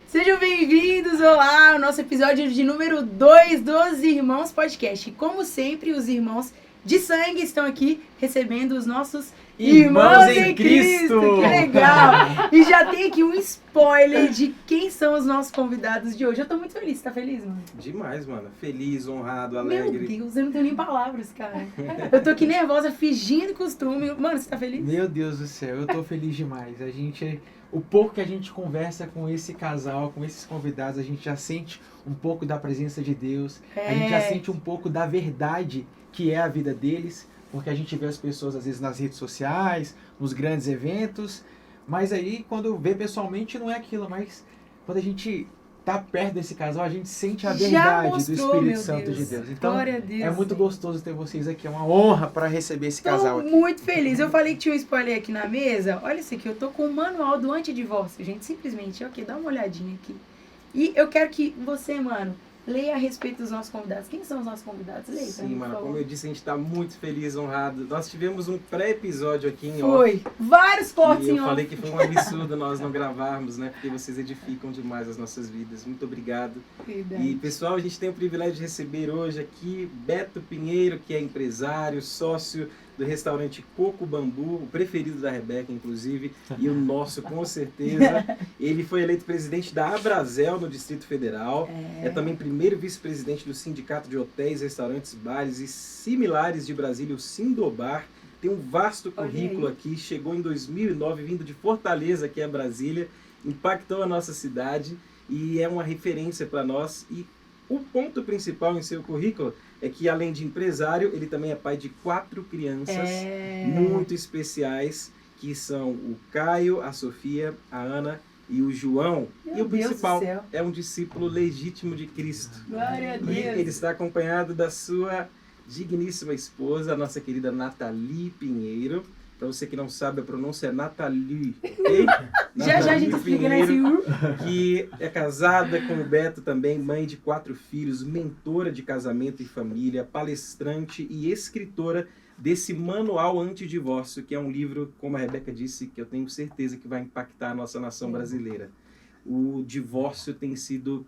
Sejam bem-vindos, olá, ao nosso episódio de número 2 dos Irmãos Podcast. E como sempre, os irmãos de sangue estão aqui recebendo os nossos irmãos em Cristo. Que legal! E já tem aqui um spoiler de quem são os nossos convidados de hoje. Eu tô muito feliz, tá feliz, mano? Demais, mano. Feliz, honrado, alegre. Meu Deus, eu não tenho nem palavras, cara. Eu tô aqui nervosa, fingindo costume. Mano, você tá feliz? Meu Deus do céu, eu tô feliz demais. O pouco que a gente conversa com esse casal, com esses convidados, a gente já sente um pouco da presença de Deus, a gente já sente um pouco da verdade que é a vida deles, porque a gente vê as pessoas às vezes nas redes sociais, nos grandes eventos, mas aí quando vê pessoalmente não é aquilo, mas quando a gente tá perto desse casal, a gente sente a verdade do Espírito Santo de Deus. Então, é muito gostoso ter vocês aqui, é uma honra para receber esse casal aqui. Tô muito feliz. Eu falei que tinha um spoiler aqui na mesa. Olha isso aqui, eu tô com o manual do antidivórcio, gente. Simplesmente, ok, dá uma olhadinha aqui. E eu quero que você, mano, leia a respeito dos nossos convidados. Quem são os nossos convidados? Leia. Sim, mano, como eu disse, a gente tá muito feliz, honrado. Nós tivemos um pré-episódio aqui em off. Vários cortes em off. Eu falei que foi um absurdo nós não gravarmos, né? Porque vocês edificam demais as nossas vidas. Muito obrigado. Verdade. E, pessoal, a gente tem o privilégio de receber hoje aqui Beto Pinheiro, que é empresário, sócio do restaurante Coco Bambu, o preferido da Rebeca, inclusive, e o nosso, com certeza. Ele foi eleito presidente da Abrazel, no Distrito Federal. É também primeiro vice-presidente do Sindicato de Hotéis, Restaurantes, Bares e Similares de Brasília, o Sindobar. Tem um vasto currículo aqui, chegou em 2009, vindo de Fortaleza, que é Brasília, impactou a nossa cidade e é uma referência para nós. E o ponto principal em seu currículo é que, além de empresário, ele também é pai de 4 crianças muito especiais, que são o Caio, a Sofia, a Ana e o João. Meu e o Deus principal do céu. é um discípulo legítimo de Cristo. Glória a Deus. E ele está acompanhado da sua digníssima esposa, a nossa querida Nathalie Pinheiro. Para você que não sabe, a pronúncia é Nathalie, ok? Já a gente explica, né? Que é casada com o Beto também, mãe de 4 filhos, mentora de casamento e família, palestrante e escritora desse Manual Antidivórcio, que é um livro, como a Rebeca disse, que eu tenho certeza que vai impactar a nossa nação brasileira. O divórcio tem sido...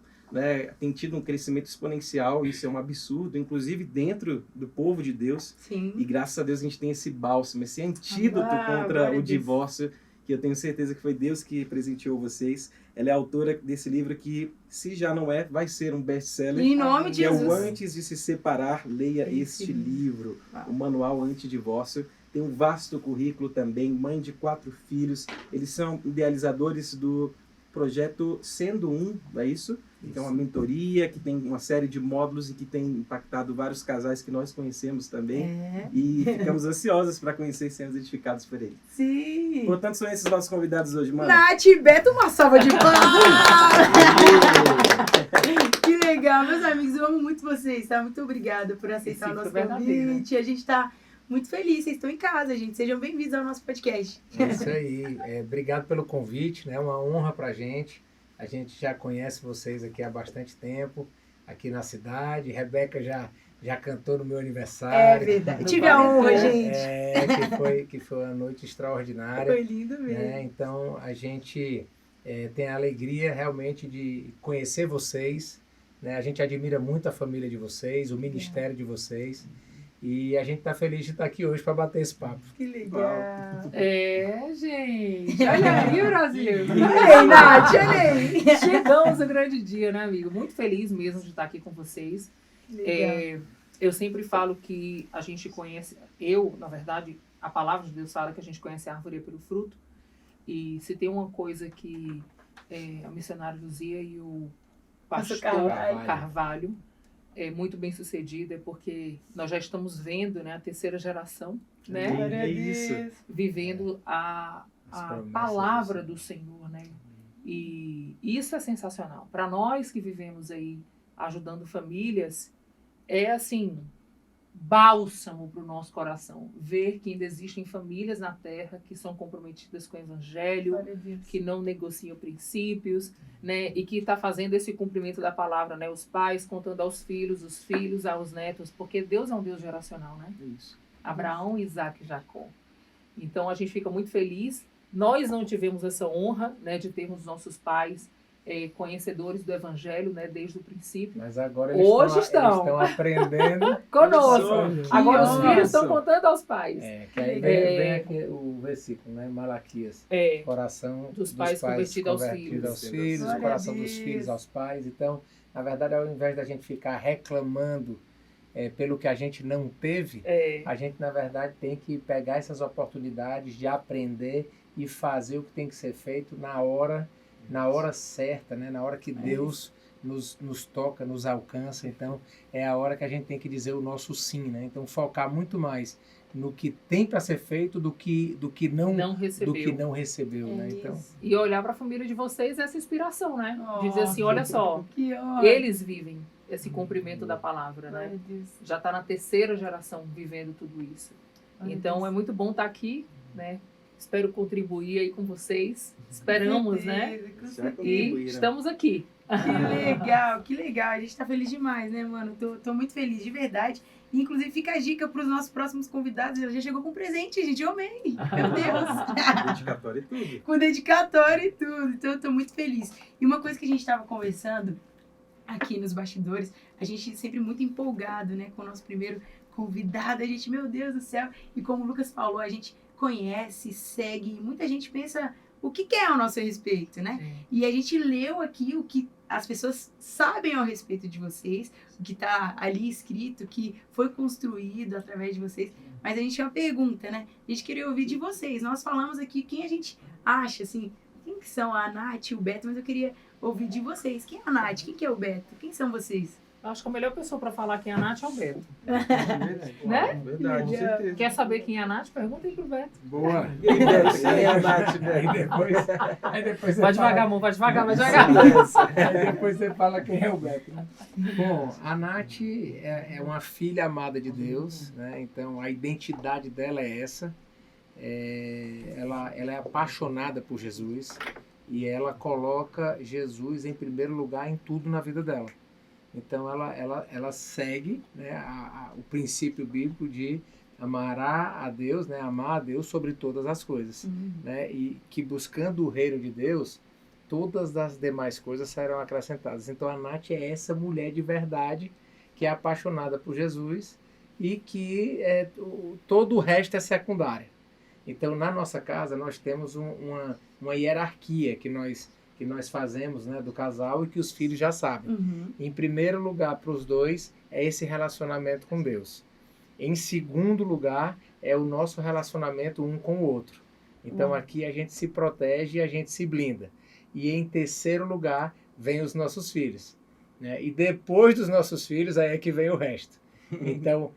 tem tido um crescimento exponencial, isso é um absurdo, inclusive dentro do povo de Deus. Sim. E graças a Deus a gente tem esse bálsamo, esse antídoto contra o divórcio, que eu tenho certeza que foi Deus que presenteou vocês. Ela é autora desse livro que, se já não é, vai ser um best-seller. Em nome de Que é o Jesus. Antes de se Separar, leia este livro. O Manual Antidivórcio. Tem um vasto currículo também, mãe de 4 filhos. Eles são idealizadores do projeto Sendo Um, não é isso? Que é uma mentoria, que tem uma série de módulos e que tem impactado vários casais que nós conhecemos também. E ficamos ansiosos para conhecer e sermos edificados por ele. Sim. Portanto, são esses nossos convidados hoje, mano. Nath e Beto, uma salva de palmas! Que legal, meus amigos, eu amo muito vocês, tá? Muito obrigada por aceitar o nosso convite. A gente tá muito feliz, vocês estão em casa, gente. Sejam bem-vindos ao nosso podcast. É isso aí. Obrigado pelo convite, né? Uma honra pra gente. A gente já conhece vocês aqui há bastante tempo, aqui na cidade. Rebeca já cantou no meu aniversário. É verdade. Tive a honra, gente. Que foi uma noite extraordinária. Foi lindo mesmo. Né? Então, a gente tem a alegria realmente de conhecer vocês. Né? A gente admira muito a família de vocês, o ministério de vocês. E a gente está feliz de estar aqui hoje para bater esse papo. Que legal. Gente. Olha aí, Brasil. Olha aí, Nath, olha aí. Chegamos ao grande dia, né, amigo? Muito feliz mesmo de estar aqui com vocês. Legal. Eu sempre falo que a gente conhece... na verdade, a palavra de Deus fala que a gente conhece a árvore pelo fruto. E se tem uma coisa que a missionária Luzia e o pastor Carvalho muito bem sucedida, é porque nós já estamos vendo, né, a terceira geração, né, É isso. vivendo a palavra do Senhor, né, e isso é sensacional. Para nós que vivemos aí ajudando famílias, é assim, bálsamo para o nosso coração, ver que ainda existem famílias na terra que são comprometidas com o Evangelho, que não negociam princípios, né, e que está fazendo esse cumprimento da palavra, né, os pais contando aos filhos, os filhos aos netos, porque Deus é um Deus geracional, né? Isso. Abraão, Isaac e Jacó. Então a gente fica muito feliz. Nós não tivemos essa honra, né, de termos nossos pais conhecedores do Evangelho, né, desde o princípio. Mas agora eles Hoje estão aprendendo conosco. Agora os honra. filhos estão contando aos pais. Que aí vem aqui o versículo, né? Malaquias. Coração Dos pais convertido aos filhos, Glória coração a dos Deus. filhos aos pais. Então, na verdade, ao invés da gente ficar reclamando pelo que a gente não teve, a gente, na verdade, tem que pegar essas oportunidades de aprender e fazer o que tem que ser feito na hora certa, né? Na hora que Deus nos toca, nos alcança. Então, é a hora que a gente tem que dizer o nosso sim, né? Então, focar muito mais no que tem para ser feito do que não recebeu, né? Então, E olhar para a família de vocês essa inspiração, né? De dizer assim, olha só, Que honra. eles vivem esse cumprimento da palavra, né? Glória a Deus. Já está na terceira geração vivendo tudo isso. Glória a Então, Deus. é muito bom estar aqui, né? Espero contribuir aí com vocês. Esperamos, né? Com Já certeza. E contribuíram. estamos aqui. Que legal, que legal. A gente tá feliz demais, né, mano? Tô muito feliz, de verdade. E, inclusive, fica a dica pros nossos próximos convidados. Ela já chegou com presente, gente. Eu amei. Meu Deus. Dedicatório e tudo. Com dedicatório e tudo. Então, eu tô muito feliz. E uma coisa que a gente tava conversando aqui nos bastidores, a gente sempre muito empolgado, né, com o nosso primeiro convidado. A gente, meu Deus do céu. E como o Lucas falou, a gente conhece, segue. Muita gente pensa o que é ao nosso respeito, né? E a gente leu aqui o que as pessoas sabem ao respeito de vocês, o que tá ali escrito, que foi construído através de vocês. Mas a gente tem uma pergunta, né? A gente queria ouvir de vocês. Nós falamos aqui quem a gente acha, assim, quem que são a Nath e o Beto, mas eu queria ouvir de vocês. Quem é a Nath? Quem que é o Beto? Quem são vocês? Eu acho que a melhor pessoa para falar quem é a Nath é o Beto. Né? Verdade, com Legal. certeza. Quer saber quem é a Nath? Pergunta aí pro Beto. boa. E aí, Beto, quem é a Nath, Aí Beto? depois você Vai fala- devagar, amor, vai devagar, vai devagar. Aí depois você fala quem é o Beto, né? Bom, a Nath é uma filha amada de Deus, né? Então a identidade dela é essa. Ela é apaixonada por Jesus e ela coloca Jesus em primeiro lugar em tudo na vida dela. Então ela segue, né, o princípio bíblico de amar a Deus, né, amar a Deus sobre todas as coisas, né, e que buscando o reino de Deus, todas as demais coisas serão acrescentadas. Então a Nath é essa mulher de verdade que é apaixonada por Jesus e que todo o resto é secundário. Então na nossa casa nós temos uma hierarquia que nós que nós fazemos, né, do casal e que os filhos já sabem. Uhum. Em primeiro lugar, para os dois, é esse relacionamento com Deus. Em segundo lugar, é o nosso relacionamento um com o outro. Então, aqui a gente se protege e a gente se blinda. E em terceiro lugar, vem os nossos filhos, né? E depois dos nossos filhos, aí é que vem o resto. Então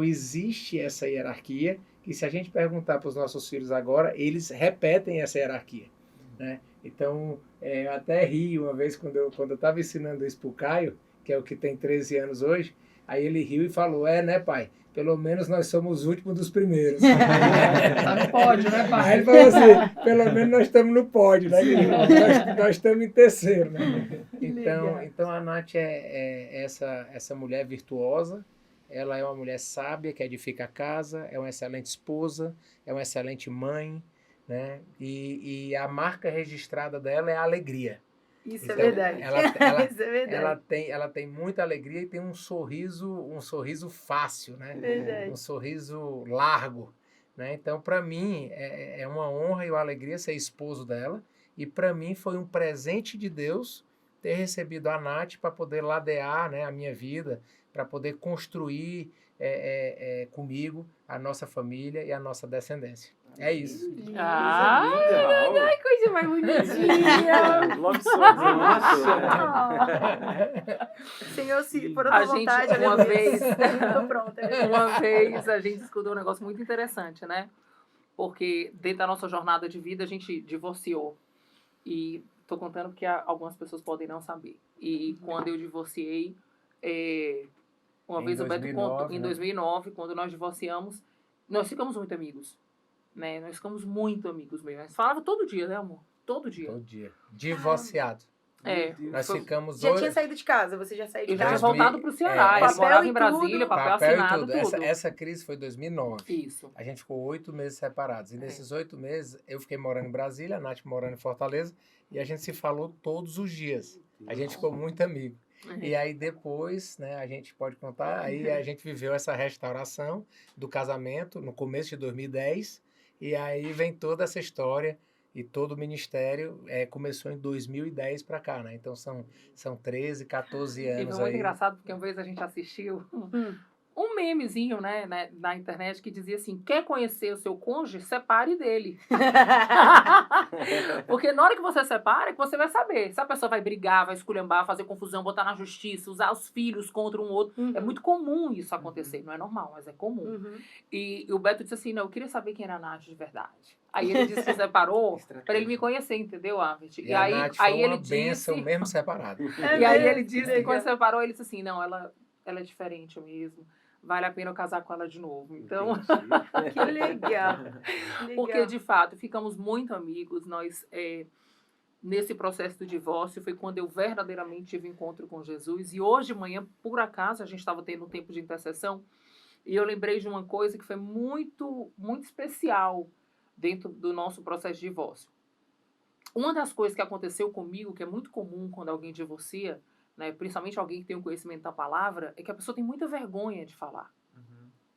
existe essa hierarquia, que se a gente perguntar para os nossos filhos agora, eles repetem essa hierarquia, né? Então, eu até ri uma vez quando eu estava ensinando isso para o Caio, que é o que tem 13 anos hoje, aí ele riu e falou, né, pai? Pelo menos nós somos os últimos dos primeiros. Tá no pódio, né, pai? Aí ele falou assim, pelo menos nós estamos no pódio, né? Nós estamos em terceiro, né? Então a Nath é essa mulher virtuosa, ela é uma mulher sábia que edifica a casa, é uma excelente esposa, é uma excelente mãe, né? E a marca registrada dela é a alegria. Isso Então, é verdade. Isso é verdade. Ela tem muita alegria e tem um sorriso fácil, né? Verdade. Um sorriso largo, né? Então, para mim, é uma honra e uma alegria ser esposo dela. E para mim foi um presente de Deus ter recebido a Nath para poder ladear, né, a minha vida, para poder construir comigo a nossa família e a nossa descendência. É isso. Ai, coisa mais bonitinha. Love songs, Senhor, se por A outra gente, vontade, uma aleluia. vez, Tô pronta. uma vez a gente escutou um negócio muito interessante, né? Porque dentro da nossa jornada de vida a gente divorciou. E tô contando porque algumas pessoas podem não saber. E quando eu divorciei, uma Em vez o Beto 2009, contou, em né? 2009, quando nós divorciamos, nós ficamos muito amigos. Né? Nós ficamos muito amigos mesmo. Nós falava todo dia, né, amor? Todo dia. Todo dia. Divorciado. Nós ficamos Já tinha saído de casa? Você já saiu de Eu já casa? tinha voltado pro Ceará. papel Eu morava e em Brasília, tudo. papel papel e assinado, tudo. tudo. Essa crise foi em 2009. Isso. A gente ficou 8 meses separados. E nesses 8 meses, eu fiquei morando em Brasília, a Nath morando em Fortaleza, e a gente se falou todos os dias. A gente ficou muito amigo. E aí depois, né, a gente pode contar, aí a gente viveu essa restauração do casamento no começo de 2010, e aí vem toda essa história e todo o ministério começou em 2010 para cá, né? Então são 13, 14 E anos foi muito aí. engraçado, porque uma vez a gente assistiu um memezinho, né, na internet que dizia assim, quer conhecer o seu cônjuge, separe dele. Porque na hora que você separa, é que você vai saber. Se a pessoa vai brigar, vai esculhambar, fazer confusão, botar na justiça, usar os filhos contra um outro. É muito comum isso acontecer. Não é normal, mas é comum. E o Beto disse assim, não, eu queria saber quem era a Nath de verdade. Aí ele disse que separou para ele me conhecer, entendeu, Avert? E a Nath foi uma bênção mesmo separado. E aí ele disse que quando separou, ele disse assim, não, ela é diferente mesmo. Vale a pena eu casar com ela de novo. Então, que legal. Porque, de fato, ficamos muito amigos. Nós, nesse processo do divórcio, foi quando eu verdadeiramente tive encontro com Jesus. E hoje de manhã, por acaso, a gente estava tendo um tempo de intercessão. E eu lembrei de uma coisa que foi muito, muito especial dentro do nosso processo de divórcio. Uma das coisas que aconteceu comigo, que é muito comum quando alguém divorcia, né, principalmente alguém que tem um conhecimento da palavra, é que a pessoa tem muita vergonha de falar.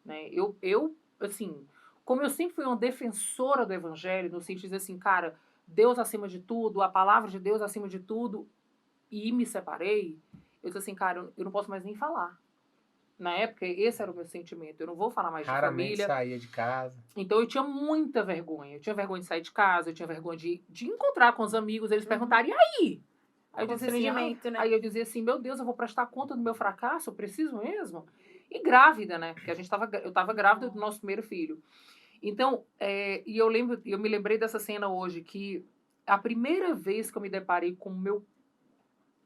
Né? Eu, assim, como eu sempre fui uma defensora do evangelho, no sentido de assim, cara, Deus acima de tudo, a palavra de Deus acima de tudo, e me separei, eu disse assim, cara, eu não posso mais nem falar. Na época, esse era o meu sentimento. Eu não vou falar mais de Raramente família. saía de casa. Então, eu tinha muita vergonha. Eu tinha vergonha de sair de casa, eu tinha vergonha de encontrar com os amigos, eles perguntarem, e aí? Aí eu dizia assim, né? aí eu dizia assim, meu Deus, eu vou prestar conta do meu fracasso? Eu preciso mesmo? E grávida, né? Porque eu estava grávida do nosso primeiro filho. Então, e eu me lembrei dessa cena hoje, que a primeira vez que eu me deparei com o meu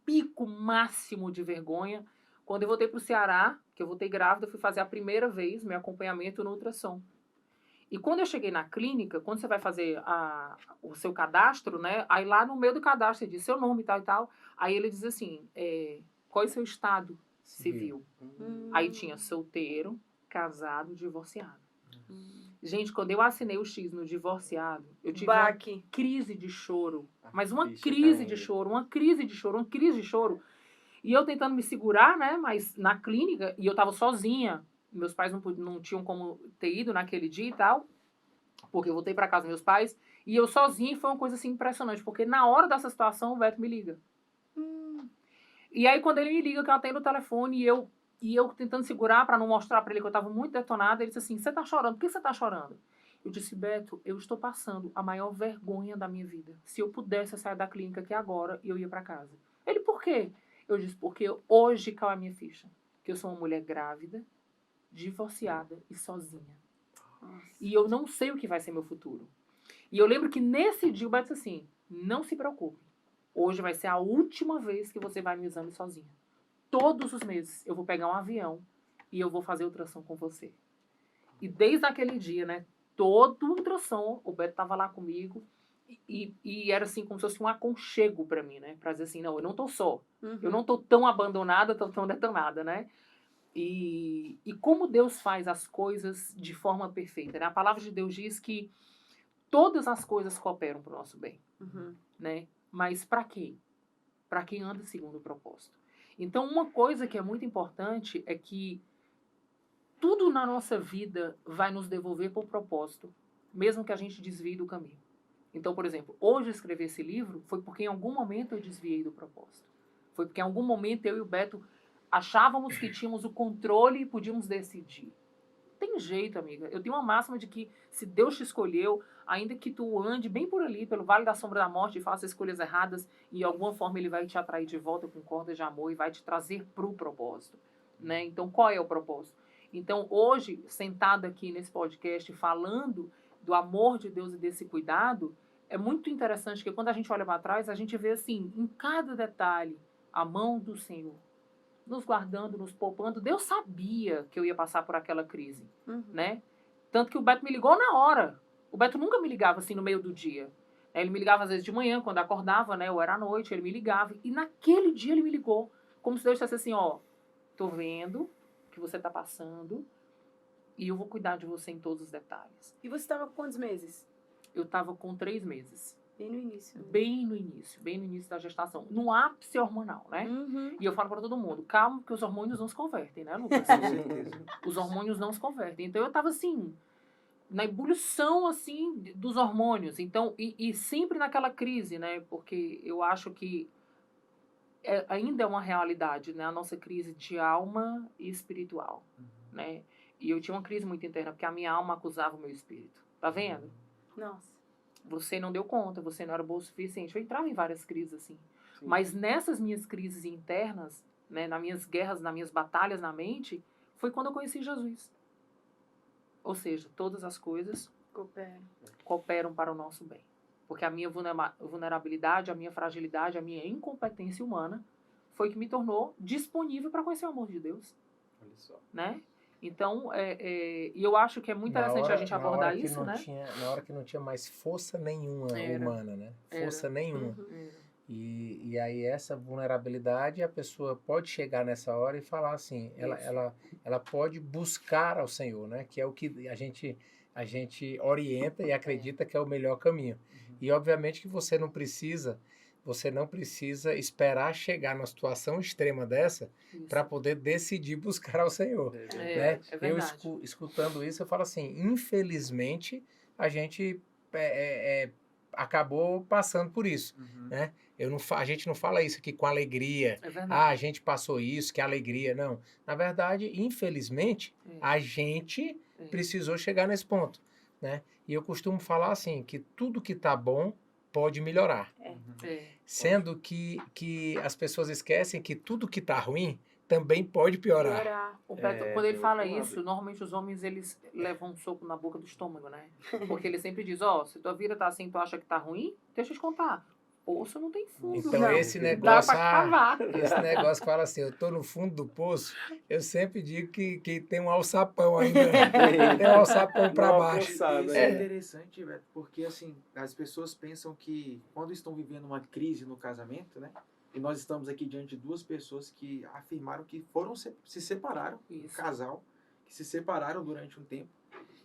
pico máximo de vergonha, quando eu voltei para o Ceará, que eu voltei grávida, eu fui fazer a primeira vez meu acompanhamento no ultrassom. E quando eu cheguei na clínica, quando você vai fazer o seu cadastro, né? Aí lá no meio do cadastro, ele diz seu nome e tal e tal. Aí ele diz assim, qual é o seu estado civil? Aí tinha solteiro, casado, divorciado. Gente, quando eu assinei o X no divorciado, eu tive uma crise de choro. Mas uma crise de choro, uma crise de choro, uma crise de choro. E eu tentando me segurar, né? Mas na clínica, e eu tava sozinha. Meus pais não tinham como ter ido naquele dia e tal, porque eu voltei para casa dos meus pais. E eu sozinha, foi uma coisa assim impressionante, porque na hora dessa situação o Beto me liga. E aí quando ele me liga, que eu atendo o telefone e eu tentando segurar para não mostrar para ele que eu estava muito detonada, ele disse assim, você tá chorando? Por que você tá chorando? Eu disse, Beto, eu estou passando a maior vergonha da minha vida. Se eu pudesse, eu sair da clínica aqui agora e eu ia para casa. Ele, por quê? Eu disse, porque hoje caiu a minha ficha. Que eu sou uma mulher grávida, divorciada e sozinha. E eu não sei o que vai ser meu futuro. E eu lembro que nesse dia o Beto disse assim, não se preocupe. Hoje vai ser a última vez que você vai no exame sozinha. Todos os meses eu vou pegar um avião e eu vou fazer ultrassom com você. E desde aquele dia, né, todo ultrassom, o Beto tava lá comigo e era assim como se fosse um aconchego pra mim, né, pra dizer assim, não, eu não tô só. Eu não tô tão abandonada, tô tão detonada, né. E como Deus faz as coisas de forma perfeita, né? A palavra de Deus diz que todas as coisas cooperam para o nosso bem, né? Mas para quê? Para quem anda segundo o propósito. Então, uma coisa que é muito importante é que tudo na nossa vida vai nos devolver por propósito, mesmo que a gente desvie do caminho. Então, por exemplo, hoje eu escrevi esse livro foi porque em algum momento eu desviei do propósito. Foi porque em algum momento eu e o Beto achávamos que tínhamos o controle e podíamos decidir. Tem jeito, amiga. Eu tenho uma máxima de que se Deus te escolheu, ainda que tu ande bem por ali, pelo vale da sombra da morte e faça escolhas erradas, e de alguma forma ele vai te atrair de volta com cordas de amor e vai te trazer pro propósito, né? Então, qual é o propósito? Então, hoje, sentado aqui nesse podcast falando do amor de Deus e desse cuidado, é muito interessante que quando a gente olha para trás, a gente vê assim, em cada detalhe, a mão do Senhor nos guardando, nos poupando. Deus sabia que eu ia passar por aquela crise, né? Tanto que o Beto me ligou na hora. O Beto nunca me ligava assim no meio do dia. Ele me ligava às vezes de manhã, quando acordava, né? Ou era à noite, ele me ligava. E naquele dia ele me ligou. Como se Deus dissesse assim, ó, tô vendo o que você tá passando e eu vou cuidar de você em todos os detalhes. E você estava com quantos meses? Eu tava com 3 meses. Bem no início. Bem no início da gestação. No ápice hormonal, né? E eu falo para todo mundo, calma, que os hormônios não se convertem, né, Lucas? Com certeza. Os hormônios não se convertem. Então eu tava assim, na ebulição, assim, dos hormônios. Então, e sempre naquela crise, né? Porque eu acho que ainda é uma realidade, né? A nossa crise de alma e espiritual, né? E eu tinha uma crise muito interna, porque a minha alma acusava o meu espírito. Tá vendo? Nossa. Você não deu conta, você não era boa o suficiente. Eu entrava em várias crises, assim. Sim. Mas nessas minhas crises internas, né, nas minhas guerras, nas minhas batalhas na mente, foi quando eu conheci Jesus. Ou seja, todas as coisas cooperam para o nosso bem. Porque a minha vulnerabilidade, a minha fragilidade, a minha incompetência humana foi que me tornou disponível para conhecer o amor de Deus. Olha só. Né? Então, e eu acho que é muito interessante a gente abordar isso, né? Na hora que não tinha mais força nenhuma humana, né? Força nenhuma. E aí essa vulnerabilidade, a pessoa pode chegar nessa hora e falar assim, ela pode buscar ao Senhor, né? Que é o que a gente orienta e acredita que é o melhor caminho. E obviamente que você não precisa esperar chegar numa situação extrema dessa para poder decidir buscar ao Senhor. Né? É verdade. Eu escutando isso, eu falo assim, infelizmente a gente acabou passando por isso. Né? A gente não fala isso aqui com alegria. É verdade. A gente passou isso, que alegria. Não. Na verdade, infelizmente, a gente precisou chegar nesse ponto. Né? E eu costumo falar assim, que tudo que está bom pode melhorar. Sendo que as pessoas esquecem que tudo que está ruim também pode piorar. O Beto, quando ele fala isso, normalmente os homens eles levam um soco na boca do estômago, né? Porque ele sempre diz, se tua vida tá assim, tu acha que tá ruim, deixa eu te contar. Poço não tem fundo. Então não. esse Dá negócio, pra cavar. esse negócio que fala assim, eu tô no fundo do poço, eu sempre digo que tem um alçapão ainda. Tem um alçapão para baixo. Isso é interessante, Beto, porque assim, as pessoas pensam que quando estão vivendo uma crise no casamento, né? E nós estamos aqui diante de duas pessoas que afirmaram que se separaram, um casal, que se separaram durante um tempo.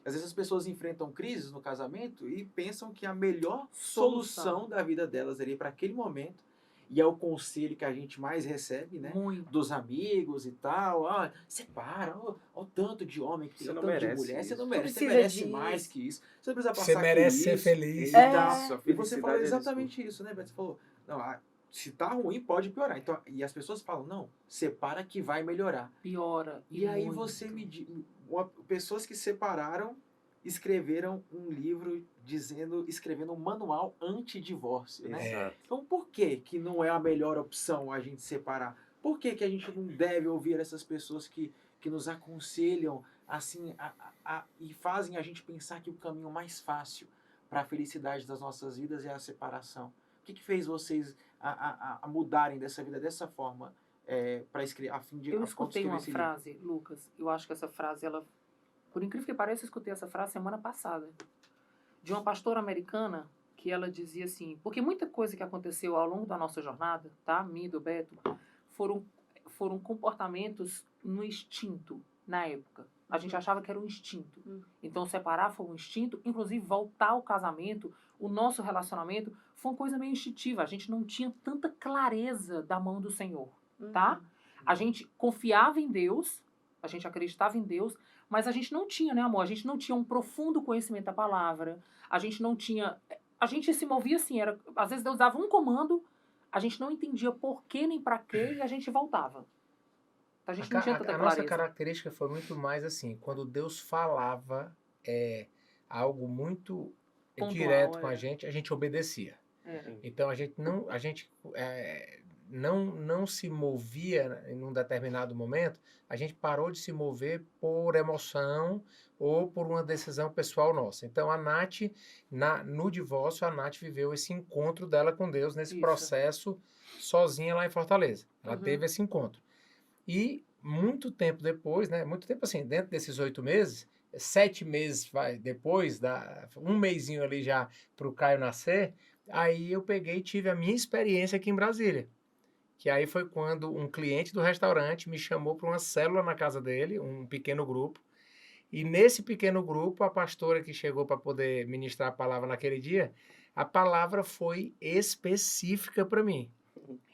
Às vezes as pessoas enfrentam crises no casamento e pensam que a melhor solução da vida delas ali para aquele momento e é o conselho que a gente mais recebe, né? Muito. Dos amigos e tal. Ah, separa, ó o tanto de homem que tem, Você não tanto de merece mulher. Você isso. não merece, você precisa merece disso. mais que isso. Você não precisa passar Você merece por ser isso. feliz. Isso, a E você falou felicidade é exatamente isso, né, Beto? Você falou, não, se tá ruim, pode piorar. Então, e as pessoas falam, não, separa que vai melhorar. Piora. E aí muito. você pessoas que separaram escreveram um livro escrevendo um manual anti-divórcio, né? Exato. Então por que não é a melhor opção a gente separar? Por que a gente não deve ouvir essas pessoas que nos aconselham assim e fazem a gente pensar que o caminho mais fácil para a felicidade das nossas vidas é a separação? O que fez vocês a mudarem dessa vida dessa forma? Para escrever, a fim de Eu escutei uma esse frase, Lucas, eu acho que essa frase, ela, por incrível que pareça, eu escutei essa frase semana passada, de uma pastora americana, que ela dizia assim, porque muita coisa que aconteceu ao longo da nossa jornada, tá, minha e do Beto, foram comportamentos no instinto, na época. A gente achava que era um instinto. Então, separar foi um instinto, inclusive voltar ao casamento, o nosso relacionamento, foi uma coisa meio instintiva. A gente não tinha tanta clareza da mão do Senhor. Tá? A gente confiava em Deus, a gente acreditava em Deus, mas a gente não tinha, né, amor? A gente não tinha um profundo conhecimento da palavra, a gente não tinha... A gente se movia assim, às vezes Deus dava um comando, a gente não entendia por quê nem pra quê, e a gente voltava. A gente não tinha tanta A clareza. nossa característica foi muito mais assim, quando Deus falava algo muito Pontual, direto com a gente obedecia. Era. Então a gente não se movia em um determinado momento, a gente parou de se mover por emoção ou por uma decisão pessoal nossa. Então a Nath, no divórcio, a Nath viveu esse encontro dela com Deus, nesse Isso. processo, sozinha lá em Fortaleza. Ela teve esse encontro. E muito tempo depois, né? Muito tempo assim, dentro desses 8 meses, 7 meses depois, um mesinho ali já para o Caio nascer, aí eu peguei e tive a minha experiência aqui em Brasília. Que aí foi quando um cliente do restaurante me chamou para uma célula na casa dele, um pequeno grupo. E nesse pequeno grupo, a pastora que chegou para poder ministrar a palavra naquele dia, a palavra foi específica para mim.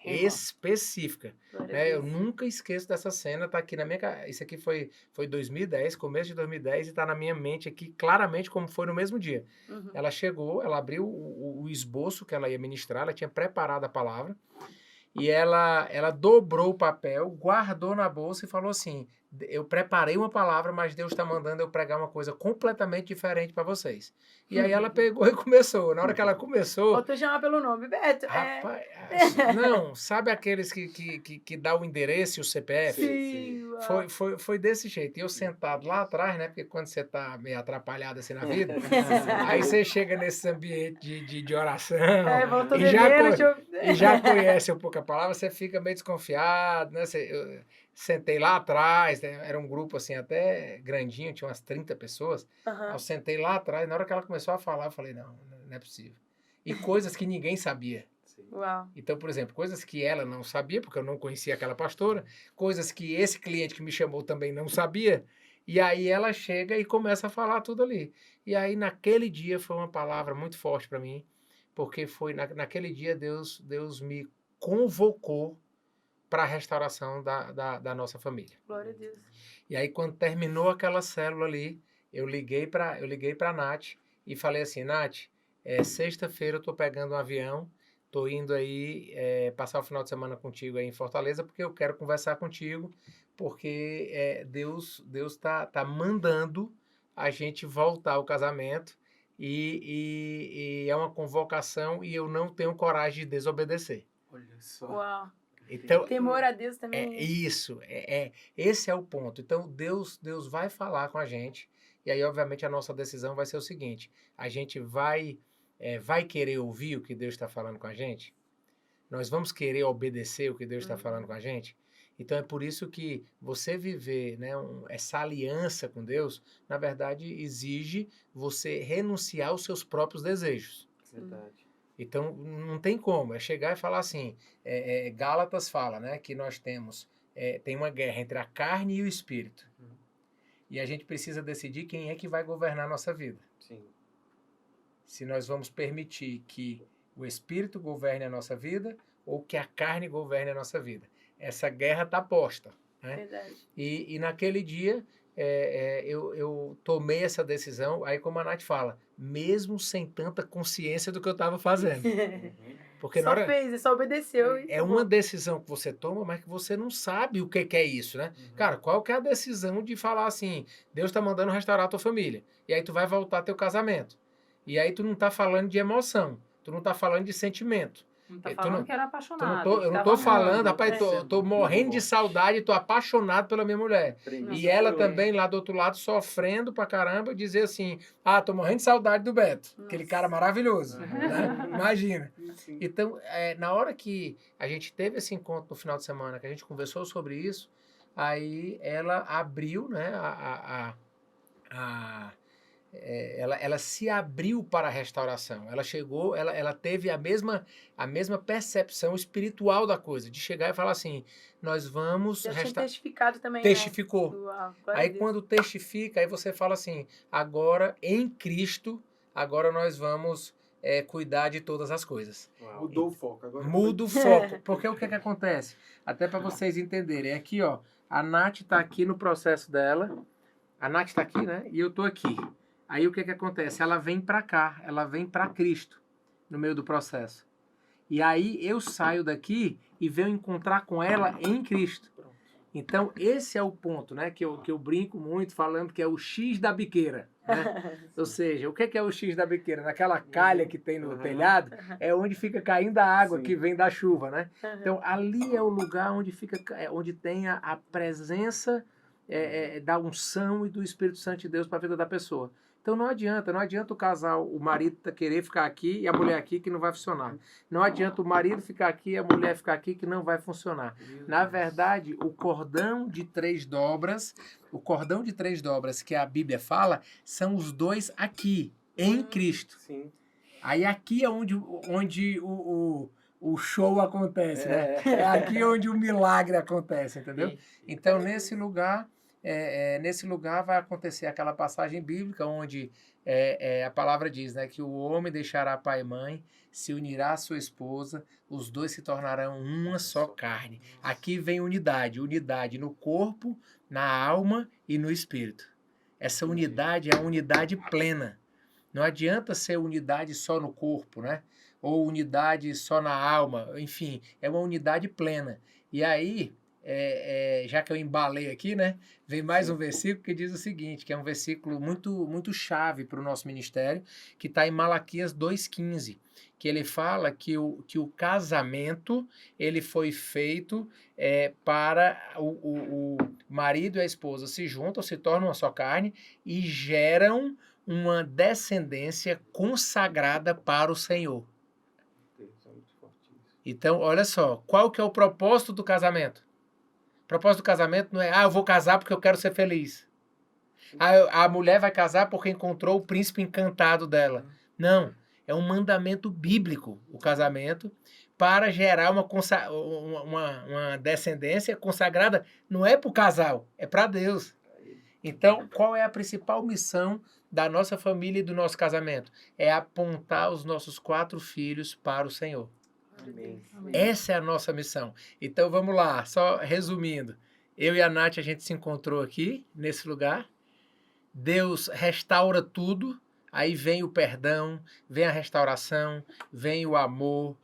Específica. Né? Eu nunca esqueço dessa cena, tá aqui na minha cara. Isso aqui foi 2010, começo de 2010, e tá na minha mente aqui claramente como foi no mesmo dia. Ela chegou, ela abriu o esboço que ela ia ministrar, ela tinha preparado a palavra, e ela dobrou o papel, guardou na bolsa e falou assim, eu preparei uma palavra, mas Deus está mandando eu pregar uma coisa completamente diferente para vocês. E aí ela pegou e começou. Na hora que ela começou... Vou te chamar pelo nome, Beto. Rapaz, não, sabe aqueles que dá o endereço e o CPF? Sim. Foi desse jeito. E eu sentado lá atrás, né? Porque quando você tá meio atrapalhado assim na vida, aí você chega nesse ambiente de oração e já conhece um pouco a palavra, você fica meio desconfiado, né? Eu sentei lá atrás, né, era um grupo assim até grandinho, tinha umas 30 pessoas. Eu sentei lá atrás, na hora que ela começou a falar, eu falei, não é possível. E coisas que ninguém sabia. Uau. Então, por exemplo, coisas que ela não sabia, porque eu não conhecia aquela pastora, coisas que esse cliente que me chamou também não sabia, e aí ela chega e começa a falar tudo ali. E aí naquele dia foi uma palavra muito forte para mim, porque foi naquele dia Deus me convocou para a restauração da nossa família. Glória a Deus. E aí quando terminou aquela célula ali, eu liguei para a Nath e falei assim, Nath, sexta-feira eu estou pegando um avião, estou indo aí passar o final de semana contigo aí em Fortaleza, porque eu quero conversar contigo, porque Deus tá mandando a gente voltar ao casamento e é uma convocação e eu não tenho coragem de desobedecer. Olha só. Uau. Então, temor a Deus também. Esse é o ponto. Então, Deus vai falar com a gente, e aí, obviamente, a nossa decisão vai ser o seguinte, a gente vai querer ouvir o que Deus está falando com a gente? Nós vamos querer obedecer o que Deus está falando com a gente? Então, é por isso que você viver, né, essa aliança com Deus, na verdade, exige você renunciar aos seus próprios desejos. Verdade. Então, não tem como. É chegar e falar assim, Gálatas fala, né, que nós tem uma guerra entre a carne e o espírito. E a gente precisa decidir quem é que vai governar a nossa vida. Sim. Se nós vamos permitir que o espírito governe a nossa vida, ou que a carne governe a nossa vida. Essa guerra está posta. Né? Verdade. E naquele dia eu tomei essa decisão, aí como a Nath fala, mesmo sem tanta consciência do que eu estava fazendo. Porque Só fez, só obedeceu. É uma decisão que você toma, mas que você não sabe o que é isso, né? Cara, qual que é a decisão de falar assim, Deus está mandando restaurar a tua família, e aí tu vai voltar teu casamento. E aí tu não tá falando de emoção, tu não tá falando de sentimento. Não tá falando que era apaixonado. Eu não tô falando, rapaz, tô morrendo de saudade, tô apaixonado pela minha mulher. E ela também lá do outro lado sofrendo pra caramba, dizer assim, tô morrendo de saudade do Beto, aquele cara maravilhoso, né? Imagina. Então, na hora que a gente teve esse encontro no final de semana, que a gente conversou sobre isso, aí ela abriu, né, ela se abriu para a restauração. Ela chegou, ela teve a mesma percepção espiritual da coisa, de chegar e falar assim, nós vamos restaurar. Já tinha testificado também, testificou. Né? Aí quando testifica, aí você fala assim, agora em Cristo, agora nós vamos cuidar de todas as coisas. Mudou o foco. Agora muda o foco. Porque o que acontece? Até para vocês entenderem, aqui ó, a Nath está aqui no processo dela, a Nath está aqui, né? E eu tô aqui. Aí o que acontece? Ela vem para cá, ela vem para Cristo no meio do processo. E aí eu saio daqui e venho encontrar com ela em Cristo. Então esse é o ponto, né? Que eu brinco muito falando que é o X da biqueira. Né? Ou seja, o que é o X da biqueira? Naquela calha que tem no telhado, é onde fica caindo a água que vem da chuva, né? Então ali é o lugar onde tem a presença da unção e do Espírito Santo de Deus para a vida da pessoa. Então não adianta o casal, o marido querer ficar aqui e a mulher aqui que não vai funcionar. Não adianta o marido ficar aqui e a mulher ficar aqui que não vai funcionar. Na verdade, o cordão de 3 dobras que a Bíblia fala, são os dois aqui, em Cristo. Sim. Aí aqui é onde o show acontece, né? É aqui onde o milagre acontece, entendeu? Então, nesse lugar vai acontecer aquela passagem bíblica onde a palavra diz, né, que o homem deixará pai e mãe, se unirá à sua esposa, os dois se tornarão uma só carne. Aqui vem unidade no corpo, na alma e no espírito. Essa unidade é a unidade plena. Não adianta ser unidade só no corpo, né? Ou unidade só na alma, enfim, é uma unidade plena. E aí, já que eu embalei aqui, né, vem mais um versículo que diz o seguinte, que é um versículo muito, muito chave para o nosso ministério, que está em Malaquias 2,15, que ele fala que o casamento ele foi feito para o marido e a esposa se juntam, se tornam uma só carne e geram uma descendência consagrada para o Senhor. Então, olha só, qual que é o propósito do casamento? O propósito do casamento não é, eu vou casar porque eu quero ser feliz. A mulher vai casar porque encontrou o príncipe encantado dela. Não, é um mandamento bíblico, o casamento, para gerar uma descendência consagrada, não é para o casal, é para Deus. Então, qual é a principal missão da nossa família e do nosso casamento? É apontar os nossos 4 filhos para o Senhor. Amém. Essa é a nossa missão. Então, vamos lá, só resumindo. Eu e a Nath, a gente se encontrou aqui, nesse lugar. Deus restaura tudo, aí vem o perdão, vem a restauração, vem o amor.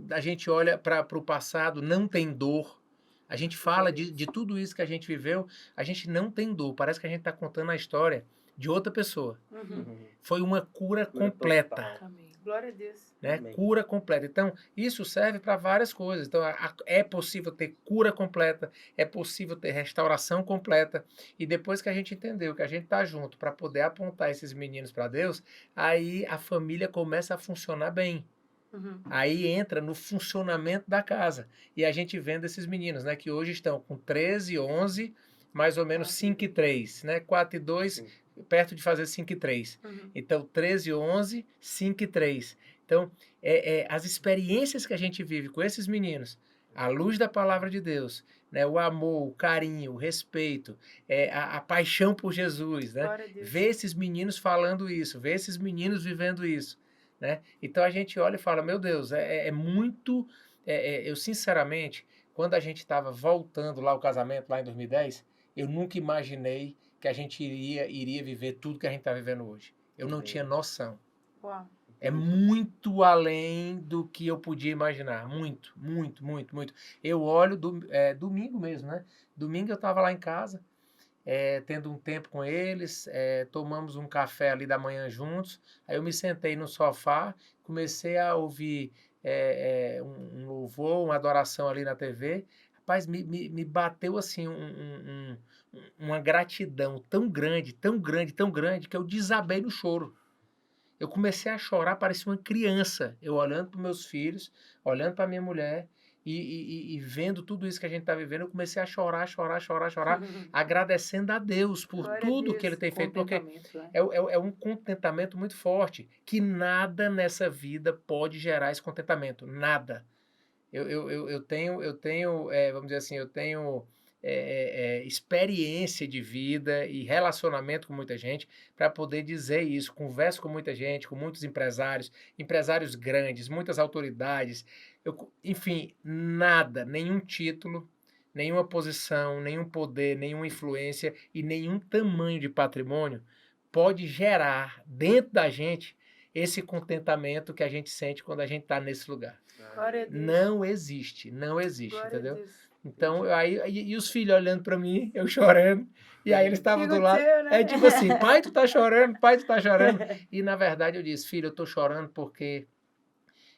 A gente olha para o passado, não tem dor. A gente fala de tudo isso que a gente viveu, a gente não tem dor. Parece que a gente está contando a história de outra pessoa. Foi uma cura completa. Amém. Glória a Deus. Né? Cura completa. Então, isso serve para várias coisas. Então, é possível ter cura completa, é possível ter restauração completa. E depois que a gente entendeu que a gente está junto para poder apontar esses meninos para Deus, aí a família começa a funcionar bem. Aí entra no funcionamento da casa. E a gente vendo esses meninos, né, que hoje estão com 13, 11, mais ou menos 5 e 3, né? 4 e 2, perto de fazer 5 e 3. Então, 13, 11, 5 e 3. Então, as experiências que a gente vive com esses meninos, à luz da palavra de Deus, né? O amor, o carinho, o respeito, a paixão por Jesus, né? Ver esses meninos falando isso, ver esses meninos vivendo isso, né? Então a gente olha e fala, meu Deus, é muito... eu sinceramente, quando a gente estava voltando lá o casamento, lá em 2010, eu nunca imaginei que a gente iria viver tudo que a gente está vivendo hoje. Eu não tinha noção. Uau. É muito além do que eu podia imaginar. Muito, muito, muito, muito. Eu olho domingo mesmo, né? Domingo eu estava lá em casa, tendo um tempo com eles, tomamos um café ali da manhã juntos. Aí eu me sentei no sofá, comecei a ouvir um louvor, uma adoração ali na TV. Rapaz, me bateu assim uma gratidão tão grande, tão grande, tão grande, que eu desabei no choro. Eu comecei a chorar, parecia uma criança. Eu olhando para meus filhos, olhando para minha mulher e vendo tudo isso que a gente está vivendo, eu comecei a chorar, agradecendo a Deus por Glória a tudo Deus. que Ele tem feito, porque Contentamento, né? é um contentamento muito forte, que nada nessa vida pode gerar esse contentamento, nada. Eu tenho, vamos dizer assim, eu tenho experiência de vida e relacionamento com muita gente para poder dizer isso. Converso com muita gente, com muitos empresários grandes, muitas autoridades. Enfim, nada, nenhum título, nenhuma posição, nenhum poder, nenhuma influência e nenhum tamanho de patrimônio pode gerar dentro da gente esse contentamento que a gente sente quando a gente está nesse lugar. Glória a Deus. Não existe, Glória entendeu? a Deus. Então, e os filhos olhando pra mim, eu chorando, e aí eles estavam do lado, Aconteceu, né? tipo assim, pai, tu tá chorando, e na verdade eu disse, filho, eu tô chorando porque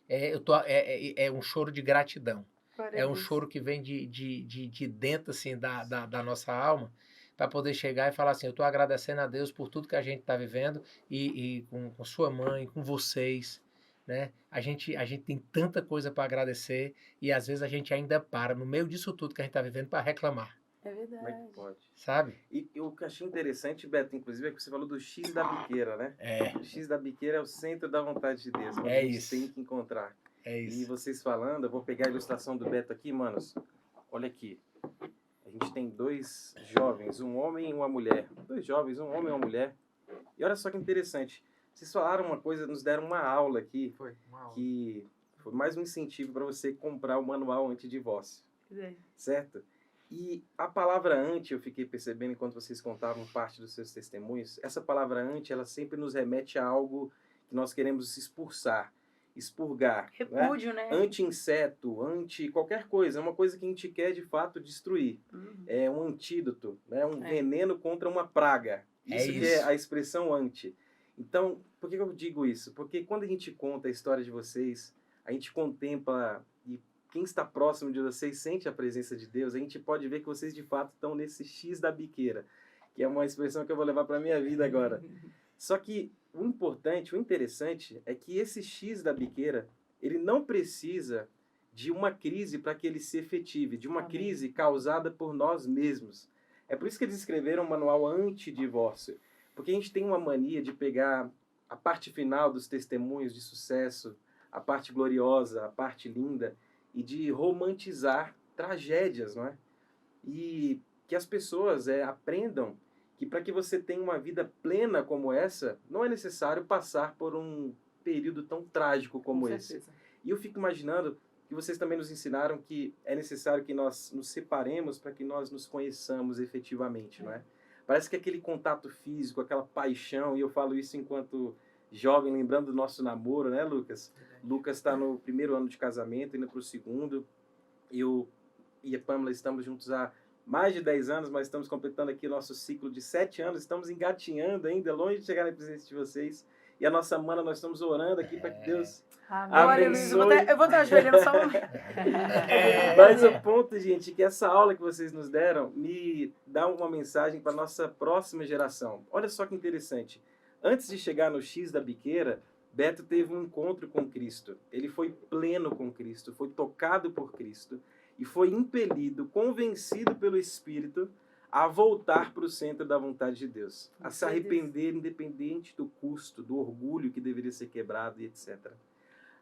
é um choro de gratidão, Glória é a um Deus. choro que vem de dentro, assim, da nossa alma, para poder chegar e falar assim, eu estou agradecendo a Deus por tudo que a gente está vivendo e com sua mãe, com vocês, né? A gente tem tanta coisa para agradecer e às vezes a gente ainda para no meio disso tudo que a gente está vivendo para reclamar, É Como é verdade. que pode? sabe? E o que eu achei interessante, Beto, inclusive, é que você falou do X da biqueira, né? O X da biqueira é o centro da vontade de Deus, onde É a gente isso. tem que encontrar. É E isso. vocês falando, eu vou pegar a ilustração do Beto aqui, manos. Olha aqui. A gente tem dois jovens, um homem e uma mulher. Dois jovens, um homem e uma mulher. E olha só que interessante. Vocês falaram uma coisa, nos deram uma aula aqui, Foi uma aula. que foi mais um incentivo para você comprar o manual antidivórcio, certo? E a palavra anti, eu fiquei percebendo enquanto vocês contavam parte dos seus testemunhos, essa palavra anti, ela sempre nos remete a algo que nós queremos expulsar, expurgar. Repúdio, né? Anti-inseto, anti qualquer coisa, é uma coisa que a gente quer de fato destruir. Uhum. É um antídoto, né? Um veneno contra uma praga. Isso que é a expressão anti. Então, por que eu digo isso? Porque quando a gente conta a história de vocês, a gente contempla e quem está próximo de vocês sente a presença de Deus, a gente pode ver que vocês de fato estão nesse X da biqueira, que é uma expressão que eu vou levar para a minha vida agora. Só que o importante, o interessante é que esse X da biqueira, ele não precisa de uma crise para que ele se efetive, de uma crise causada por nós mesmos. É por isso que eles escreveram um manual anti-divórcio, porque a gente tem uma mania de pegar a parte final dos testemunhos de sucesso, a parte gloriosa, a parte linda, e de romantizar tragédias, não é? E que as pessoas aprendam que para que você tenha uma vida plena como essa, não é necessário passar por um período tão trágico como esse. E eu fico imaginando que vocês também nos ensinaram que é necessário que nós nos separemos para que nós nos conheçamos efetivamente, não é? Parece que aquele contato físico, aquela paixão, e eu falo isso enquanto jovem, lembrando do nosso namoro, né, Lucas? Lucas está no primeiro ano de casamento, indo para o segundo. Eu e a Pamela estamos juntos há mais de 10 anos, mas estamos completando aqui o nosso ciclo de 7 anos. Estamos engatinhando ainda, longe de chegar na presença de vocês. E a nossa mana, nós estamos orando aqui para que Deus Glória, Luiz. Eu abençoe. vou estar ajoelhando só um momento. Mas o ponto, gente, é que essa aula que vocês nos deram me dá uma mensagem para a nossa próxima geração. Olha só que interessante. Antes de chegar no X da biqueira, Beto teve um encontro com Cristo. Ele foi pleno com Cristo, foi tocado por Cristo e foi impelido, convencido pelo Espírito a voltar para o centro da vontade de Deus, a se arrepender independente do custo, do orgulho que deveria ser quebrado e etc.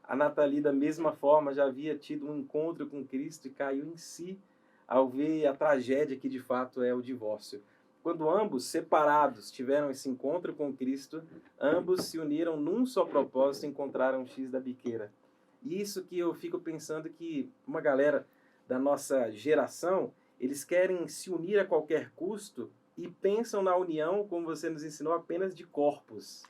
A Nathalie, da mesma forma, já havia tido um encontro com Cristo e caiu em si ao ver a tragédia que de fato é o divórcio. quando ambos, separados, tiveram esse encontro com Cristo, ambos se uniram num só propósito e encontraram o X da biqueira. Isso que eu fico pensando que uma galera da nossa geração, eles querem se unir a qualquer custo e pensam na união, como você nos ensinou, apenas de corpos.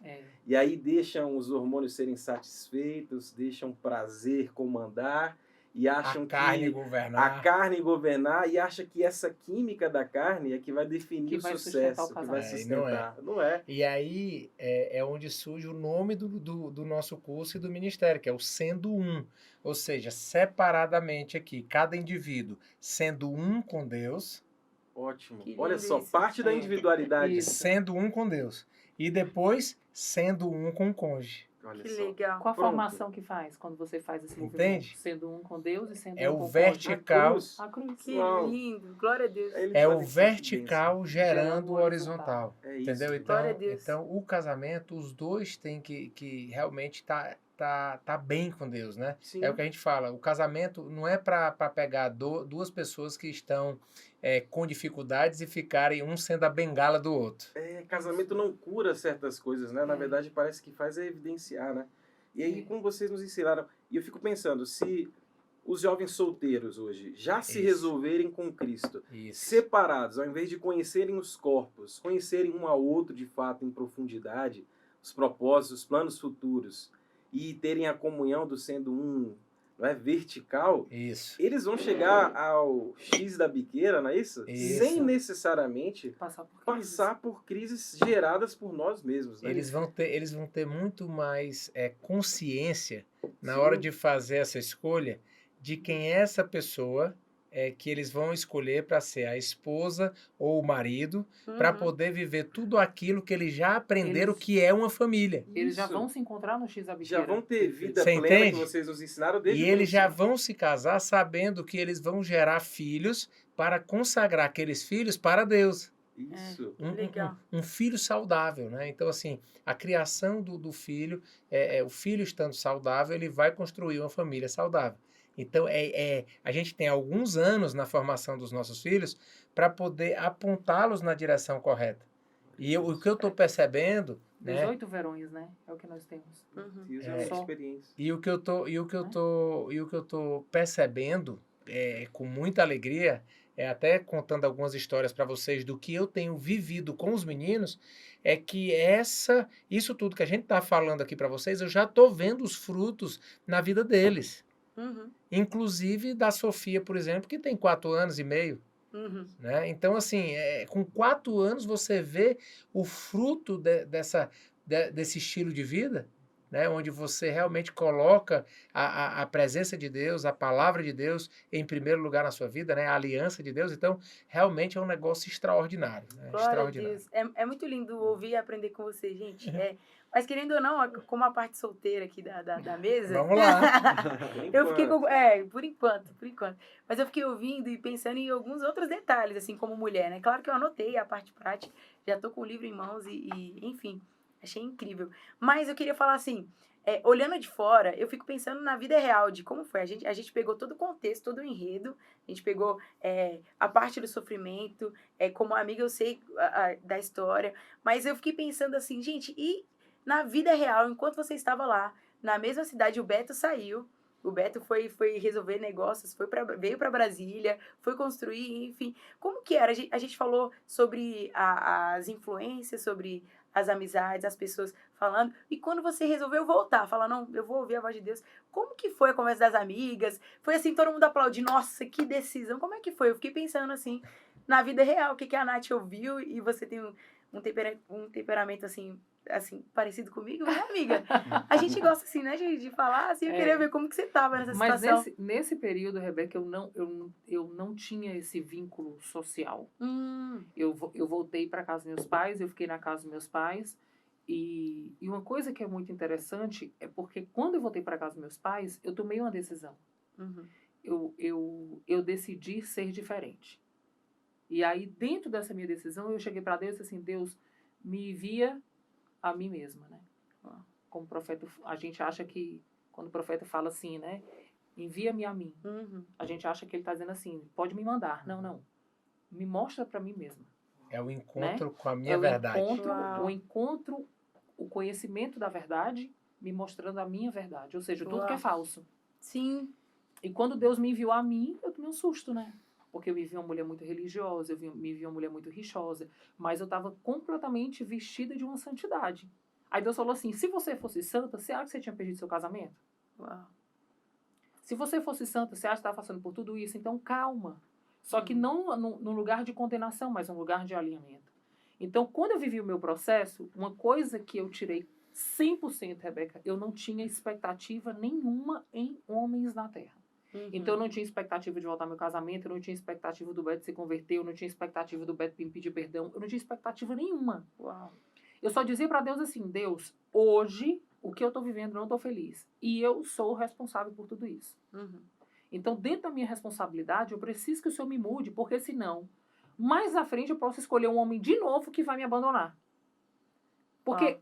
E aí deixam os hormônios serem satisfeitos, deixam prazer comandar e acham A carne que governar. a carne governar e acha que essa química da carne é que vai definir Que o vai sucesso, sustentar o que vai casamento. sustentar. Não é. E aí é onde surge o nome do nosso curso e do ministério, que é o Sendo Um. Ou seja, separadamente aqui, cada indivíduo sendo um com Deus, Ótimo. Que Olha lindo só, isso. parte da É. individualidade. Isso. sendo um com Deus. E depois sendo um com o cônjuge. Olha Que só. legal. Qual a Pronto. formação que faz quando você faz esse movimento? Entende? Sendo um com Deus e sendo É um o com vertical. Cruz. a cruz. Que Uau. lindo. Glória a Deus. Aí eles É o fazem isso, que vertical gerando Gerando o o horizontal. bênção. É isso. Entendeu? Glória a Deus. Então, o casamento, os dois têm que realmente tá bem com Deus, né? Sim. É o que a gente fala. O casamento não é para pegar duas pessoas que estão com dificuldades e ficarem um sendo a bengala do outro. Casamento não cura certas coisas, né? Na É. verdade, parece que faz evidenciar, né? E aí, É. como vocês nos ensinaram, e eu fico pensando, se os jovens solteiros hoje já se Isso. resolverem com Cristo, Isso. separados, ao invés de conhecerem os corpos, conhecerem um ao outro de fato em profundidade, os propósitos, os planos futuros, e terem a comunhão do sendo um, não é, vertical, Isso. eles vão chegar ao X da biqueira, não é isso? Isso. Sem necessariamente Passar por crises. passar por crises geradas por nós mesmos. Né? Eles vão ter muito mais consciência na Sim. hora de fazer essa escolha de quem é essa pessoa que eles vão escolher para ser a esposa ou o marido, para Uhum. poder viver tudo aquilo que eles já aprenderam Eles- que é uma família. Eles já Isso. vão se encontrar no X da biqueira. Já vão ter vida Você plena entende? que vocês nos ensinaram desde E o eles já princípio. vão se casar sabendo que eles vão gerar filhos para consagrar aqueles filhos para Deus. Isso. Legal. Um filho saudável, né? Então, assim, a criação do filho, o filho estando saudável, ele vai construir uma família saudável. Então, a gente tem alguns anos na formação dos nossos filhos para poder apontá-los na direção correta. E o que eu estou percebendo, né? 18 verões, né? É o que nós temos. Uhum. Isso é uma Só. experiência. E o que eu tô percebendo com muita alegria, até contando algumas histórias para vocês do que eu tenho vivido com os meninos, é que isso tudo que a gente está falando aqui para vocês, eu já estou vendo os frutos na vida deles. Uhum. Inclusive da Sofia, por exemplo, que tem 4 anos e meio. Uhum. Né? Então, assim, com 4 anos você vê o fruto desse estilo de vida, né? Onde você realmente coloca a presença de Deus, a palavra de Deus em primeiro lugar na sua vida, né? A aliança de Deus. Então, realmente é um negócio extraordinário. Né? Glória a Extraordinário. Deus. É muito lindo ouvir e aprender com você, gente. Mas querendo ou não, como a parte solteira aqui da mesa. Vamos lá. Eu fiquei com. Por enquanto. Mas eu fiquei ouvindo e pensando em alguns outros detalhes, assim, como mulher, né? Claro que eu anotei a parte prática, já tô com o livro em mãos enfim, achei incrível. Mas eu queria falar assim, olhando de fora, eu fico pensando na vida real, de como foi. A gente pegou todo o contexto, todo o enredo, a gente pegou a parte do sofrimento, como amiga eu sei da história, mas eu fiquei pensando assim, gente, e na vida real, enquanto você estava lá, na mesma cidade, o Beto saiu, o Beto foi resolver negócios, veio para Brasília, foi construir, enfim. Como que era? A gente falou sobre as influências, sobre as amizades, as pessoas falando. E quando você resolveu voltar, falar, não, eu vou ouvir a voz de Deus, como que foi a conversa das amigas? Foi assim, todo mundo aplaudiu, nossa, que decisão. Como é que foi? Eu fiquei pensando assim, na vida real, o que a Nath ouviu e você tem um temperamento assim, parecido comigo, né, amiga? A gente gosta, assim, né, de falar, assim, eu queria ver como que você tava nessa situação. Mas nesse período, Rebeca, eu não tinha esse vínculo social. Eu voltei para casa dos meus pais, eu fiquei na casa dos meus pais, e uma coisa que é muito interessante é porque quando eu voltei para casa dos meus pais, eu tomei uma decisão. Uhum. Eu decidi ser diferente. E aí, dentro dessa minha decisão, eu cheguei para Deus e disse assim, Deus, me envia a mim mesma, né? Como profeta, a gente acha que, quando o profeta fala assim, né? Envia-me a mim. Uhum. A gente acha que ele está dizendo assim, pode me mandar. Não. Me mostra para mim mesma. É o encontro com a É minha o verdade. encontro, o conhecimento da verdade me mostrando a minha verdade. Ou seja, tudo Uau. que é falso. Sim. E quando Deus me enviou a mim, eu tomei um susto, né? Porque eu me vi uma mulher muito religiosa, me vi uma mulher muito rixosa, mas eu estava completamente vestida de uma santidade. Aí Deus falou assim, se você fosse santa, você acha que você tinha perdido seu casamento? Uau. Se você fosse santa, você acha que estava passando por tudo isso? Então calma. Só que não num lugar de condenação, mas num lugar de alinhamento. Então, quando eu vivi o meu processo, uma coisa que eu tirei 100%, Rebeca, eu não tinha expectativa nenhuma em homens na terra. Então, eu não tinha expectativa de voltar ao meu casamento, eu não tinha expectativa do Beto se converter, eu não tinha expectativa do Beto me pedir perdão, eu não tinha expectativa nenhuma. Uau. Eu só dizia para Deus assim, Deus, hoje, o que eu tô vivendo, não tô feliz. E eu sou responsável por tudo isso. Então, dentro da minha responsabilidade, eu preciso que o Senhor me mude, porque senão, mais à frente, eu posso escolher um homem de novo que vai me abandonar. Porque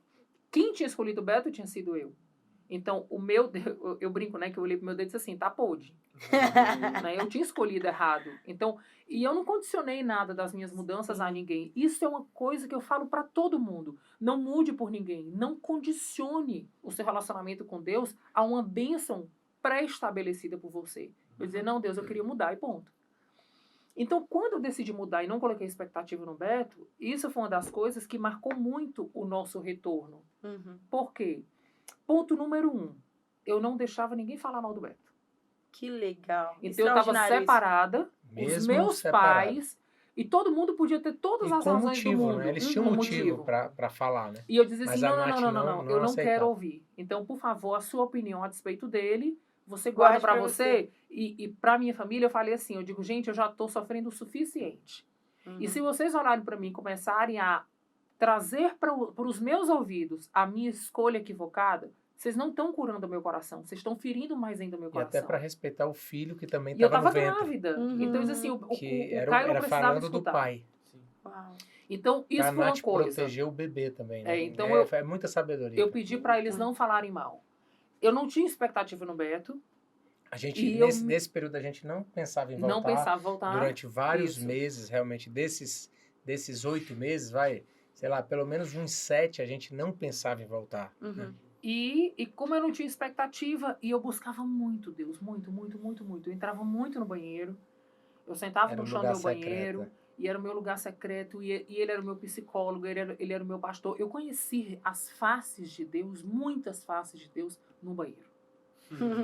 quem tinha escolhido o Beto tinha sido eu. Então, o meu Deus, eu brinco, né, que eu olhei pro meu dedo e disse assim, tá podre. Né, eu tinha escolhido errado. Então, e eu não condicionei nada das minhas mudanças a ninguém. Isso é uma coisa que eu falo para todo mundo. Não mude por ninguém. Não condicione o seu relacionamento com Deus a uma bênção pré-estabelecida por você. Eu dizer, não, Deus, eu queria mudar e ponto. Então, quando eu decidi mudar e não coloquei expectativa no Beto, isso foi uma das coisas que marcou muito o nosso retorno. Por quê? Ponto número 1. Eu não deixava ninguém falar mal do Beto. Que legal. Então, eu estava separada, os meus pais, e todo mundo podia ter todas as razões motivo, do mundo. Né? Eles tinham motivo para falar, né? E eu dizia assim, Mas não, eu não quero ouvir. Então, por favor, a sua opinião a despeito dele, você guarda Guarde para pra você. E para minha família, eu falei assim, eu digo, gente, eu já estou sofrendo o suficiente. E se vocês olharem para mim e começarem a trazer para os meus ouvidos a minha escolha equivocada, vocês não estão curando o meu coração, vocês estão ferindo mais ainda o meu coração. E até para respeitar o filho que também estava no ventre. grávida. Então, eu disse assim, o Caio não era precisava falando escutar. do pai. Uau. Então, isso foi uma coisa. Proteger o bebê também, né? Então é muita sabedoria. Eu pedi para eles não falarem mal. Eu não tinha expectativa no Beto. A gente, nesse período, a gente não pensava em voltar. Não pensava em voltar. Durante vários meses, realmente, desses 8 meses, sei lá, pelo menos uns 7, a gente não pensava em voltar. Né? E como eu não tinha expectativa, e eu buscava muito Deus, muito. Eu entrava muito no banheiro, eu sentava no chão do meu banheiro, e era o meu lugar secreto, e ele era o meu psicólogo, ele era o meu pastor. Eu conheci as faces de Deus, muitas faces de Deus, no banheiro.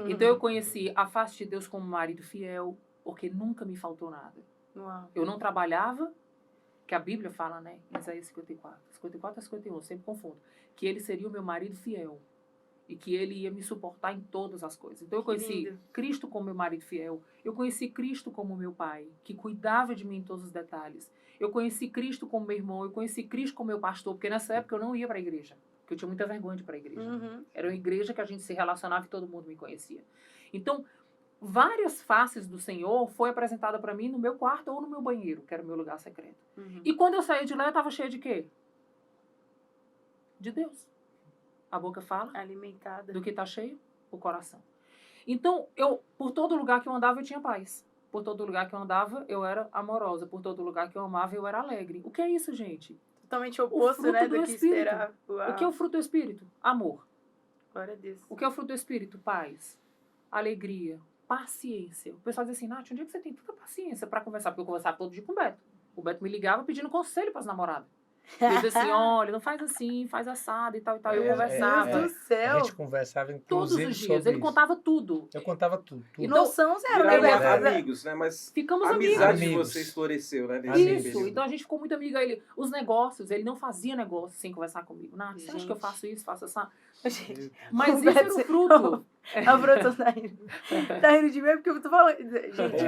Então eu conheci a face de Deus como marido fiel, porque nunca me faltou nada. Uau. Eu não trabalhava, que a Bíblia fala, né, em Isaías 54 a 51, sempre confundo, que ele seria o meu marido fiel e que ele ia me suportar em todas as coisas. Então eu conheci Cristo como meu marido fiel, eu conheci Cristo como meu pai, que cuidava de mim em todos os detalhes. Eu conheci Cristo como meu irmão, eu conheci Cristo como meu pastor, porque nessa época eu não ia para a igreja, porque eu tinha muita vergonha de ir para a igreja. Era uma igreja que a gente se relacionava e todo mundo me conhecia. Então, várias faces do Senhor foi apresentada para mim no meu quarto ou no meu banheiro, que era o meu lugar secreto. E quando eu saí de lá, eu estava cheia de quê? De Deus. A boca fala. Alimentada. Do que está cheio? O coração. Então, por todo lugar que eu andava, eu tinha paz. Por todo lugar que eu andava, eu era amorosa. Por todo lugar que eu amava, eu era alegre. O que é isso, gente? Totalmente oposto, né, do que esperava. O que é o fruto do Espírito? Amor. Glória a Deus. O que é o fruto do Espírito? Paz. Alegria. Paciência. O pessoal diz assim, Nath, onde é que você tem tanta paciência para conversar? Porque eu conversava todo dia com o Beto. O Beto me ligava pedindo conselho para as namoradas. Eu dizia assim, olha, não faz assim, faz assado e tal e tal. Eu conversava. Meu Deus do céu. A gente conversava todos inclusive os dias. Ele isso. contava tudo. Eu contava tudo. E noção zero. Amigos, né? Mas ficamos a amizade de amigos. vocês floresceu, né? Isso. Então a gente ficou muito amiga. Os negócios, ele não fazia negócio sem conversar comigo. Nath, você acha que eu faço isso, faço essa? Mas isso era o fruto. A produção tá rindo. Tá rindo de mim porque eu tô falando. Gente,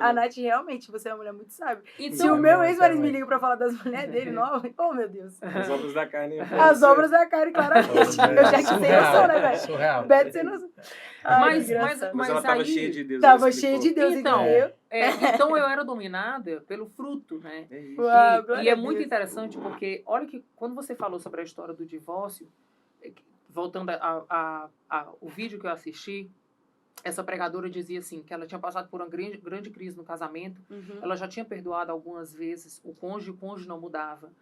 a Nath realmente, você é uma mulher muito sábia. Então, se o meu ex-marido me liga pra falar das mulheres dele, nova, oh meu Deus. As obras da carne. As obras da carne, claramente. Eu já que sem noção, né, velho? Surreal. Beto sem noção. Mas ela tava cheia de Deus. Tava cheia de Deus, então, entendeu? Então eu era dominada pelo fruto, né? Uau, e é muito interessante porque, olha que quando você falou sobre a história do divórcio, voltando ao vídeo que eu assisti, essa pregadora dizia assim, que ela tinha passado por uma grande crise no casamento, ela já tinha perdoado algumas vezes o cônjuge não mudava,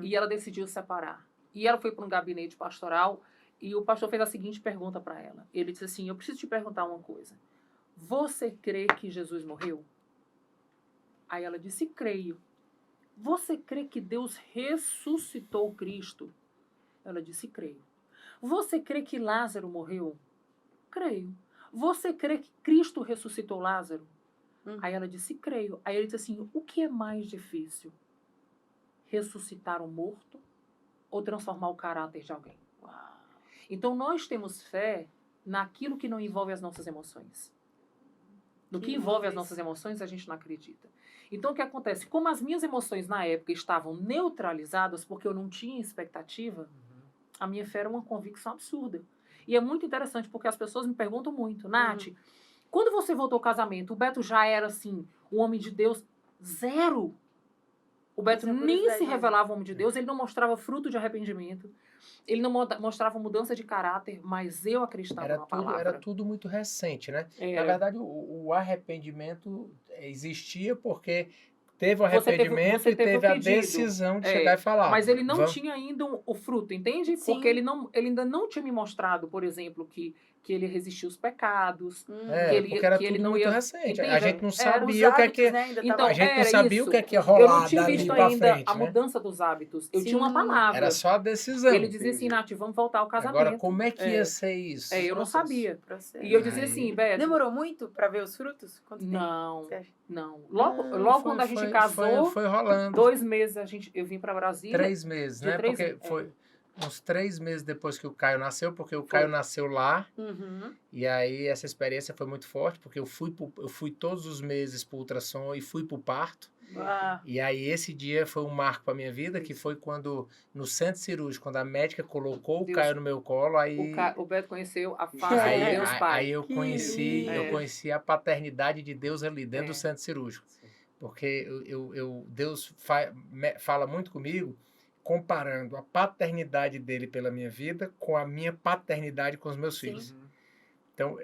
e ela decidiu separar. E ela foi para um gabinete pastoral, e o pastor fez a seguinte pergunta para ela. Ele disse assim, eu preciso te perguntar uma coisa. Você crê que Jesus morreu? Aí ela disse, creio. Você crê que Deus ressuscitou Cristo? Ela disse, creio. Você crê que Lázaro morreu? Creio. Você crê que Cristo ressuscitou Lázaro? Aí ela disse, creio. Aí ele disse assim, o que é mais difícil? Ressuscitar um morto ou transformar o caráter de alguém? Uau. Então nós temos fé naquilo que não envolve as nossas emoções. No que envolve as nossas emoções, a gente não acredita. Então o que acontece? Como as minhas emoções na época estavam neutralizadas, porque eu não tinha expectativa, a minha fé era uma convicção absurda. E é muito interessante, porque as pessoas me perguntam muito, Nath, quando você voltou ao casamento, o Beto já era assim, um homem de Deus? Zero. O Beto nem se revelava homem de Deus, ele não mostrava fruto de arrependimento, ele não mostrava mudança de caráter, mas eu acreditava na palavra. Era tudo muito recente, né? Na verdade, o arrependimento existia porque teve o arrependimento e teve a decisão de chegar e falar. Mas ele não tinha ainda o fruto, entende? Sim. Porque ele ainda não tinha me mostrado, por exemplo, que ele resistiu aos pecados. Porque era tudo muito recente. Entende? A gente não sabia o que é que... Né? Então, a gente não sabia o que é que ia rolar. Eu não tinha dali visto pra ainda frente, a mudança dos hábitos. Eu tinha uma palavra. Era só a decisão. Ele dizia assim, Nath, vamos voltar ao casamento. Agora, como é que ia ser isso? Eu não sabia. E eu dizia assim, Beto... Demorou muito pra ver os frutos? Quanto tempo? Não. Logo quando a gente casou, foi rolando. 2 meses eu vim pra Brasília. 3 meses, né? Porque foi uns 3 meses depois que o Caio nasceu, porque o Caio nasceu lá. E aí essa experiência foi muito forte, porque eu fui todos os meses pro ultrassom e fui pro parto. E aí esse dia foi um marco para minha vida, que foi quando, no centro cirúrgico, quando a médica colocou o Caio no meu colo, aí... O Beto conheceu a face de Deus Pai. Aí eu conheci a paternidade de Deus ali, dentro do centro cirúrgico. Porque Deus fala muito comigo, comparando a paternidade dele pela minha vida com a minha paternidade com os meus filhos. Então,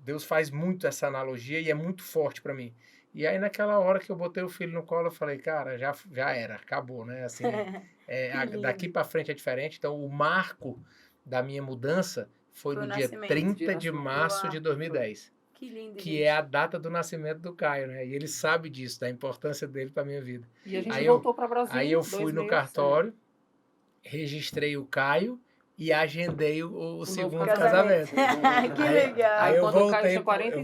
Deus faz muito essa analogia e é muito forte para mim. E aí, naquela hora que eu botei o filho no colo, eu falei, cara, já era, acabou, né? Assim, daqui para frente é diferente. Então, o marco da minha mudança foi no dia 30 de março de 2010. Que lindo, que é a data do nascimento do Caio, né? E ele sabe disso, da importância dele para minha vida. E a gente voltou para Brasília. Aí eu fui no cartório, registrei o Caio e agendei o segundo casamento. Que legal. Aí eu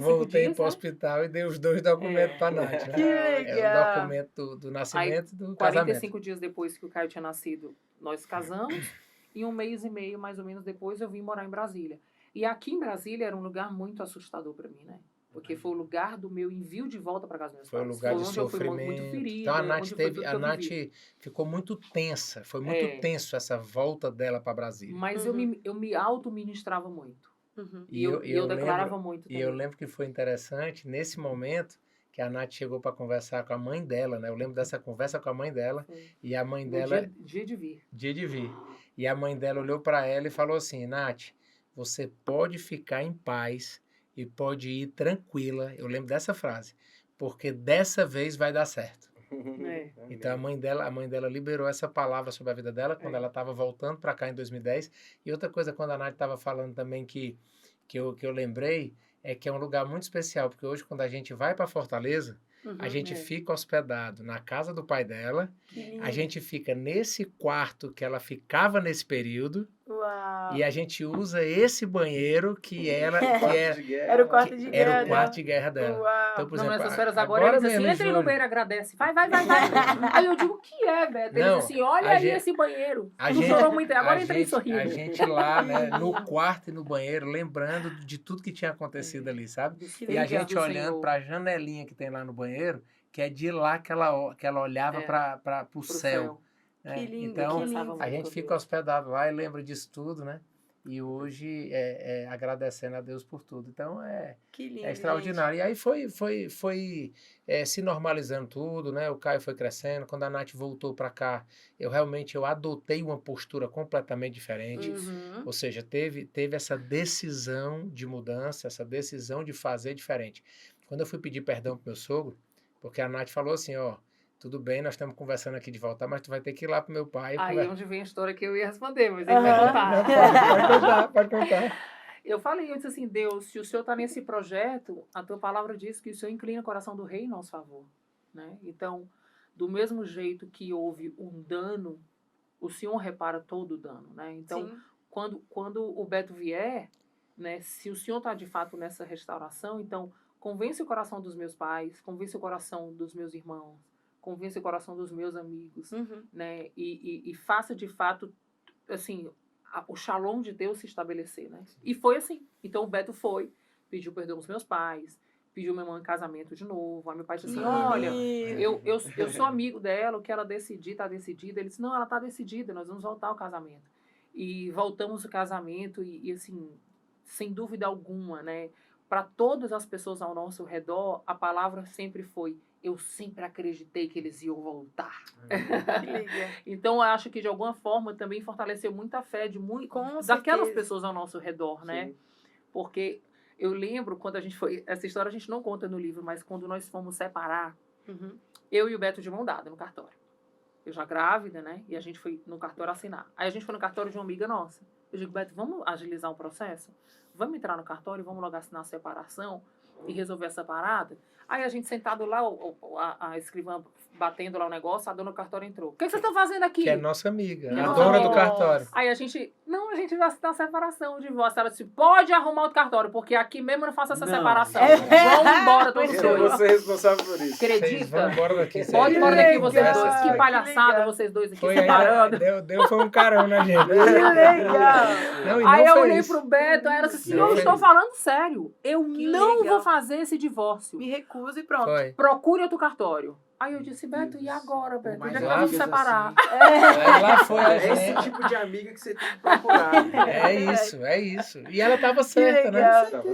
voltei para o hospital e dei os 2 documentos para a Nath. Né? Que legal. O documento do nascimento e do casamento. 45 dias depois que o Caio tinha nascido, nós casamos. E 1 mês e meio, mais ou menos, depois eu vim morar em Brasília. E aqui em Brasília era um lugar muito assustador para mim, né? Porque foi o lugar do meu envio de volta para casa dos meus pais. Foi o lugar de sofrimento. Eu fui muito ferida, então a Nath ficou muito tensa. Foi muito tenso essa volta dela para Brasília. Mas eu me auto-ministrava muito. E eu declarava muito também. E eu lembro que foi interessante, nesse momento, que a Nath chegou para conversar com a mãe dela, né? Eu lembro dessa conversa com a mãe dela. E a mãe dela... Dia de vir. Dia de vir. E a mãe dela olhou para ela e falou assim, Nath, você pode ficar em paz e pode ir tranquila. Eu lembro dessa frase. Porque dessa vez vai dar certo. Então a mãe dela liberou essa palavra sobre a vida dela quando ela estava voltando para cá em 2010. E outra coisa, quando a Nath estava falando também que eu lembrei, é que é um lugar muito especial. Porque hoje, quando a gente vai para Fortaleza, a gente fica hospedado na casa do pai dela. A gente fica nesse quarto que ela ficava nesse período. Uau. E a gente usa esse banheiro que era era o quarto de guerra. Era o quarto de guerra dela. Uau. Então, por exemplo, nessas férias agora ele diz assim, entra aí no banheiro, agradece. Vai. Aí eu digo, o que é, Beto? Ele diz assim, olha aí esse banheiro. Não chorou muito, agora entra aí sorrindo. A gente lá, né, no quarto e no banheiro, lembrando de tudo que tinha acontecido ali, sabe? E a gente olhando para a janelinha que tem lá no banheiro, que é de lá que ela olhava para o céu. Que lindo, então, que lindo. a gente fica hospedado lá e lembra disso tudo, né? E hoje agradecendo a Deus por tudo. Então Que lindo, é extraordinário. gente. E aí foi se normalizando tudo, né? O Caio foi crescendo. Quando a Nath voltou para cá, eu adotei uma postura completamente diferente. Uhum. Ou seja, teve essa decisão de mudança, essa decisão de fazer diferente. Quando eu fui pedir perdão pro meu sogro, porque a Nath falou assim, ó, tudo bem, nós estamos conversando aqui de voltar, mas tu vai ter que ir lá pro meu pai. Aí é onde vem a história que eu ia responder, mas ele vai contar. Pode contar. Eu falei, eu disse assim, Deus, se o Senhor está nesse projeto, a tua palavra diz que o Senhor inclina o coração do rei em nosso favor, né? Então, do mesmo jeito que houve um dano, o Senhor repara todo o dano, né? Então, quando o Beto vier, né, se o Senhor está de fato nessa restauração, então convence o coração dos meus pais, convence o coração dos meus irmãos, convence o coração dos meus amigos, né? E faça de fato, assim, o shalom de Deus se estabelecer, né? E foi assim. Então o Beto foi, pediu perdão aos meus pais, pediu minha mãe em casamento de novo. Aí meu pai disse assim, olha, eu sou amigo dela, o que ela decidir, tá decidida. Ele disse, não, ela tá decidida, nós vamos voltar ao casamento. E voltamos ao casamento e assim, sem dúvida alguma, né? Para todas as pessoas ao nosso redor, a palavra sempre foi, eu sempre acreditei que eles iam voltar. Então, eu acho que, de alguma forma, também fortaleceu muita fé daquelas pessoas ao nosso redor, né? Sim. Porque eu lembro, quando a gente foi... Essa história a gente não conta no livro, mas quando nós fomos separar, eu e o Beto de mão dada no cartório. Eu já grávida, né? E a gente foi no cartório assinar. Aí a gente foi no cartório de uma amiga nossa. Eu digo, Beto, vamos agilizar o processo? Vamos entrar no cartório, vamos logo assinar a separação e resolver essa parada? Aí a gente sentado lá, a escrivã batendo lá o negócio, a dona do cartório entrou. O que vocês estão fazendo aqui? Que é nossa amiga, a dona do cartório. Aí a gente vai assinar a separação, o divórcio. Ela disse, pode arrumar outro cartório, porque aqui mesmo eu não faço essa separação. Vamos embora todos os dois. Eu vou ser responsável por isso. Acredita? Vamos embora daqui. Pode embora daqui vocês dois. Que palhaçada vocês dois aqui separando. Foi um carão na gente. Que legal. Aí eu olhei pro Beto, aí ela disse assim, eu estou falando sério. Eu não vou fazer esse divórcio. Me recuso e pronto. Foi. Procure outro cartório. Aí eu disse, Beto, e agora, Beto? Onde é que nós vamos separar? Assim, lá foi a gente. Esse tipo de amiga que você tem que procurar. É isso. E ela estava certa, né?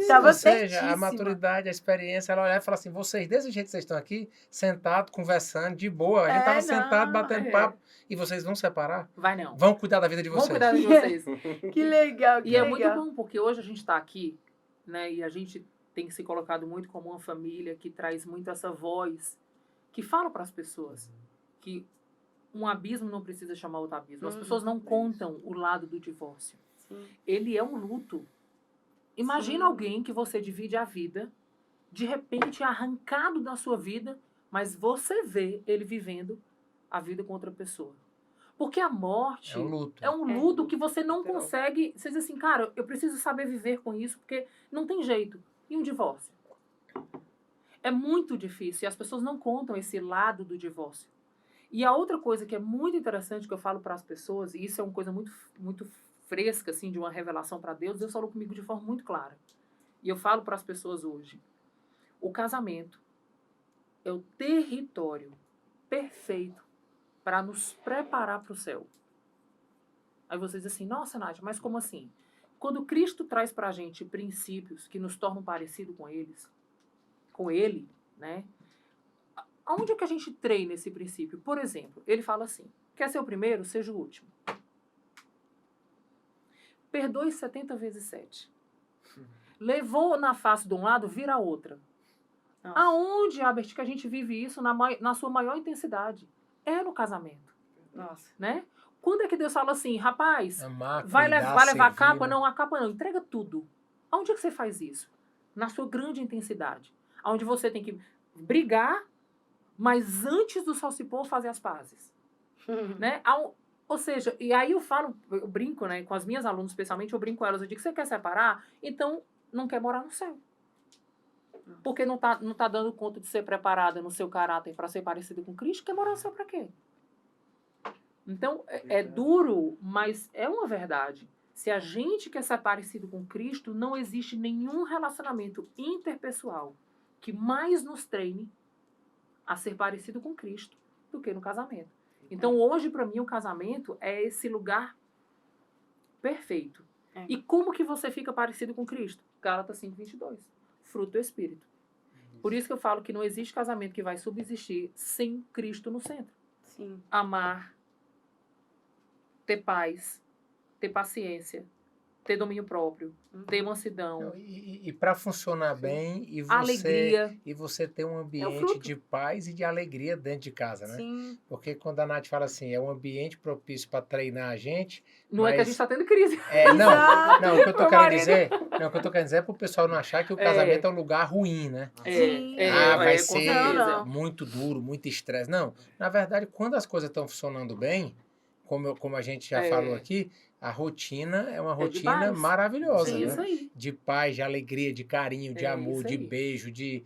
Tava Ou seja, certíssima. a maturidade, a experiência, ela olhava e falava assim, vocês, desse jeito que vocês estão aqui, sentados, conversando, de boa. A gente estava sentado, batendo papo. E vocês vão separar? Vai não. Vão cuidar da vida de vocês. Vão cuidar de vocês. Que legal, que legal. E é muito bom, porque hoje a gente está aqui, né? E a gente tem se colocado muito como uma família que traz muito essa voz, que fala para as pessoas que um abismo não precisa chamar outro abismo. As pessoas não contam o lado do divórcio. Sim. Ele é um luto. Imagina alguém que você divide a vida, de repente é arrancado da sua vida, mas você vê ele vivendo a vida com outra pessoa. Porque a morte é um luto que você não consegue... Você diz assim, cara, eu preciso saber viver com isso, porque não tem jeito. E um divórcio? É muito difícil e as pessoas não contam esse lado do divórcio. E a outra coisa que é muito interessante que eu falo para as pessoas, e isso é uma coisa muito, muito fresca, assim, de uma revelação para Deus, Deus falou comigo de forma muito clara. E eu falo para as pessoas hoje, o casamento é o território perfeito para nos preparar para o céu. Aí vocês dizem assim, nossa, Nath, mas como assim? Quando Cristo traz para a gente princípios que nos tornam parecidos com ele, né? Onde é que a gente treina esse princípio? Por exemplo, ele fala assim, quer ser o primeiro, seja o último. Perdoe 70 vezes 7. Levou na face de um lado, vira a outra. Nossa. Aonde, Albert, que a gente vive isso na sua maior intensidade? É no casamento. Nossa. Né? Quando é que Deus fala assim, rapaz, vai levar a capa? Não, a capa não, entrega tudo. Aonde é que você faz isso? Na sua grande intensidade. Onde você tem que brigar, mas antes do sol se pôr, fazer as pazes. Né? Ou seja, e aí eu brinco, né, com as minhas alunas especialmente, eu brinco com elas, eu digo, você quer separar? Então, não quer morar no céu. Porque não tá dando conta de ser preparada no seu caráter para ser parecido com Cristo, quer morar no céu para quê? Então, é duro, mas é uma verdade. Se a gente quer ser parecido com Cristo, não existe nenhum relacionamento interpessoal que mais nos treine a ser parecido com Cristo do que no casamento. Então, hoje, para mim, o casamento é esse lugar perfeito. E como que você fica parecido com Cristo? Gálatas 5:22. Fruto do Espírito. Por isso que eu falo que não existe casamento que vai subsistir sem Cristo no centro. Sim. Amar, ter paz, ter paciência, ter domínio próprio, ter mansidão, E para funcionar bem, alegria. e você ter um ambiente fruto. de paz e de alegria dentro de casa, né? Sim. Porque quando a Nath fala assim, é um ambiente propício para treinar a gente. Não é que a mas- gente está tendo crise. Não, o que eu tô Meu querendo marido. dizer, não, o que eu tô querendo dizer é pro pessoal não achar que o casamento é um lugar ruim, né? Sim. Vai com ser certeza. muito duro, muito estresse. Não, na verdade, quando as coisas estão funcionando bem, como a gente já falou aqui, a rotina é uma de rotina paz. maravilhosa, É né? isso aí. De paz, de alegria, de carinho, de É amor, isso de aí. beijo, de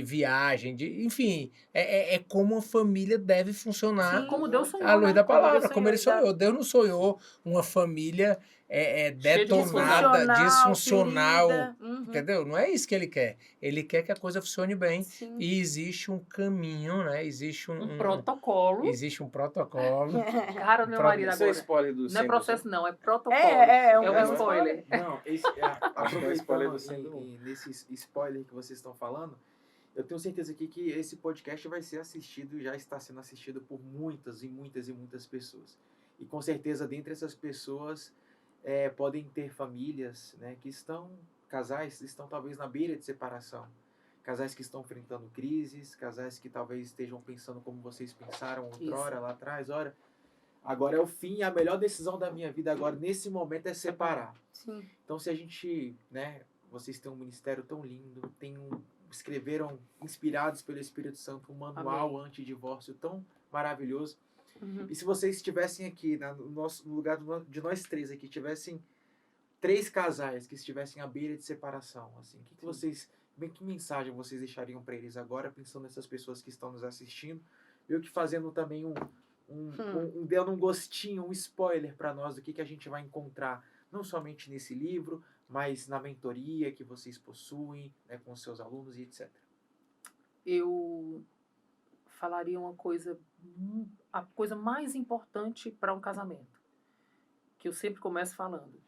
viagem, enfim, é como uma família deve funcionar. Sim, como Deus sonhou, À luz né? da palavra, Deus como ele sonhou. sonhou. Deus não sonhou uma família Cheia de detonada, disfuncional, ferida. Uhum. entendeu? Não é isso que ele quer. Ele quer que a coisa funcione bem. Sim. E existe um caminho, né? Existe Um protocolo. Existe um protocolo. Cara, meu marido Isso é agora. spoiler do Não é 100%. processo, não. É protocolo. É um é spoiler. Não, Acho que é spoiler do aproveitando 100. nesse spoiler que vocês estão falando, eu tenho certeza aqui que esse podcast vai ser assistido e já está sendo assistido por muitas e muitas e muitas pessoas. E com certeza, dentre essas pessoas, podem ter famílias, né, casais que estão talvez na beira de separação. Casais que estão enfrentando crises, casais que talvez estejam pensando como vocês pensaram outrora, lá atrás. Ora, agora é o fim, a melhor decisão da minha vida agora, nesse momento, é separar. Sim. Então, se a gente, né, vocês têm um ministério tão lindo, escreveram, inspirados pelo Espírito Santo, um manual anti-divórcio tão maravilhoso. Uhum. E se vocês estivessem aqui, no lugar de nós três aqui, tivessem 3 casais que estivessem à beira de separação, assim, que mensagem vocês deixariam para eles agora, pensando nessas pessoas que estão nos assistindo, meio que fazendo também dando um gostinho, um spoiler para nós do que a gente vai encontrar, não somente nesse livro, mas na mentoria que vocês possuem, né, com os seus alunos e etc. Eu falaria uma coisa, a coisa mais importante para um casamento, que eu sempre começo falando.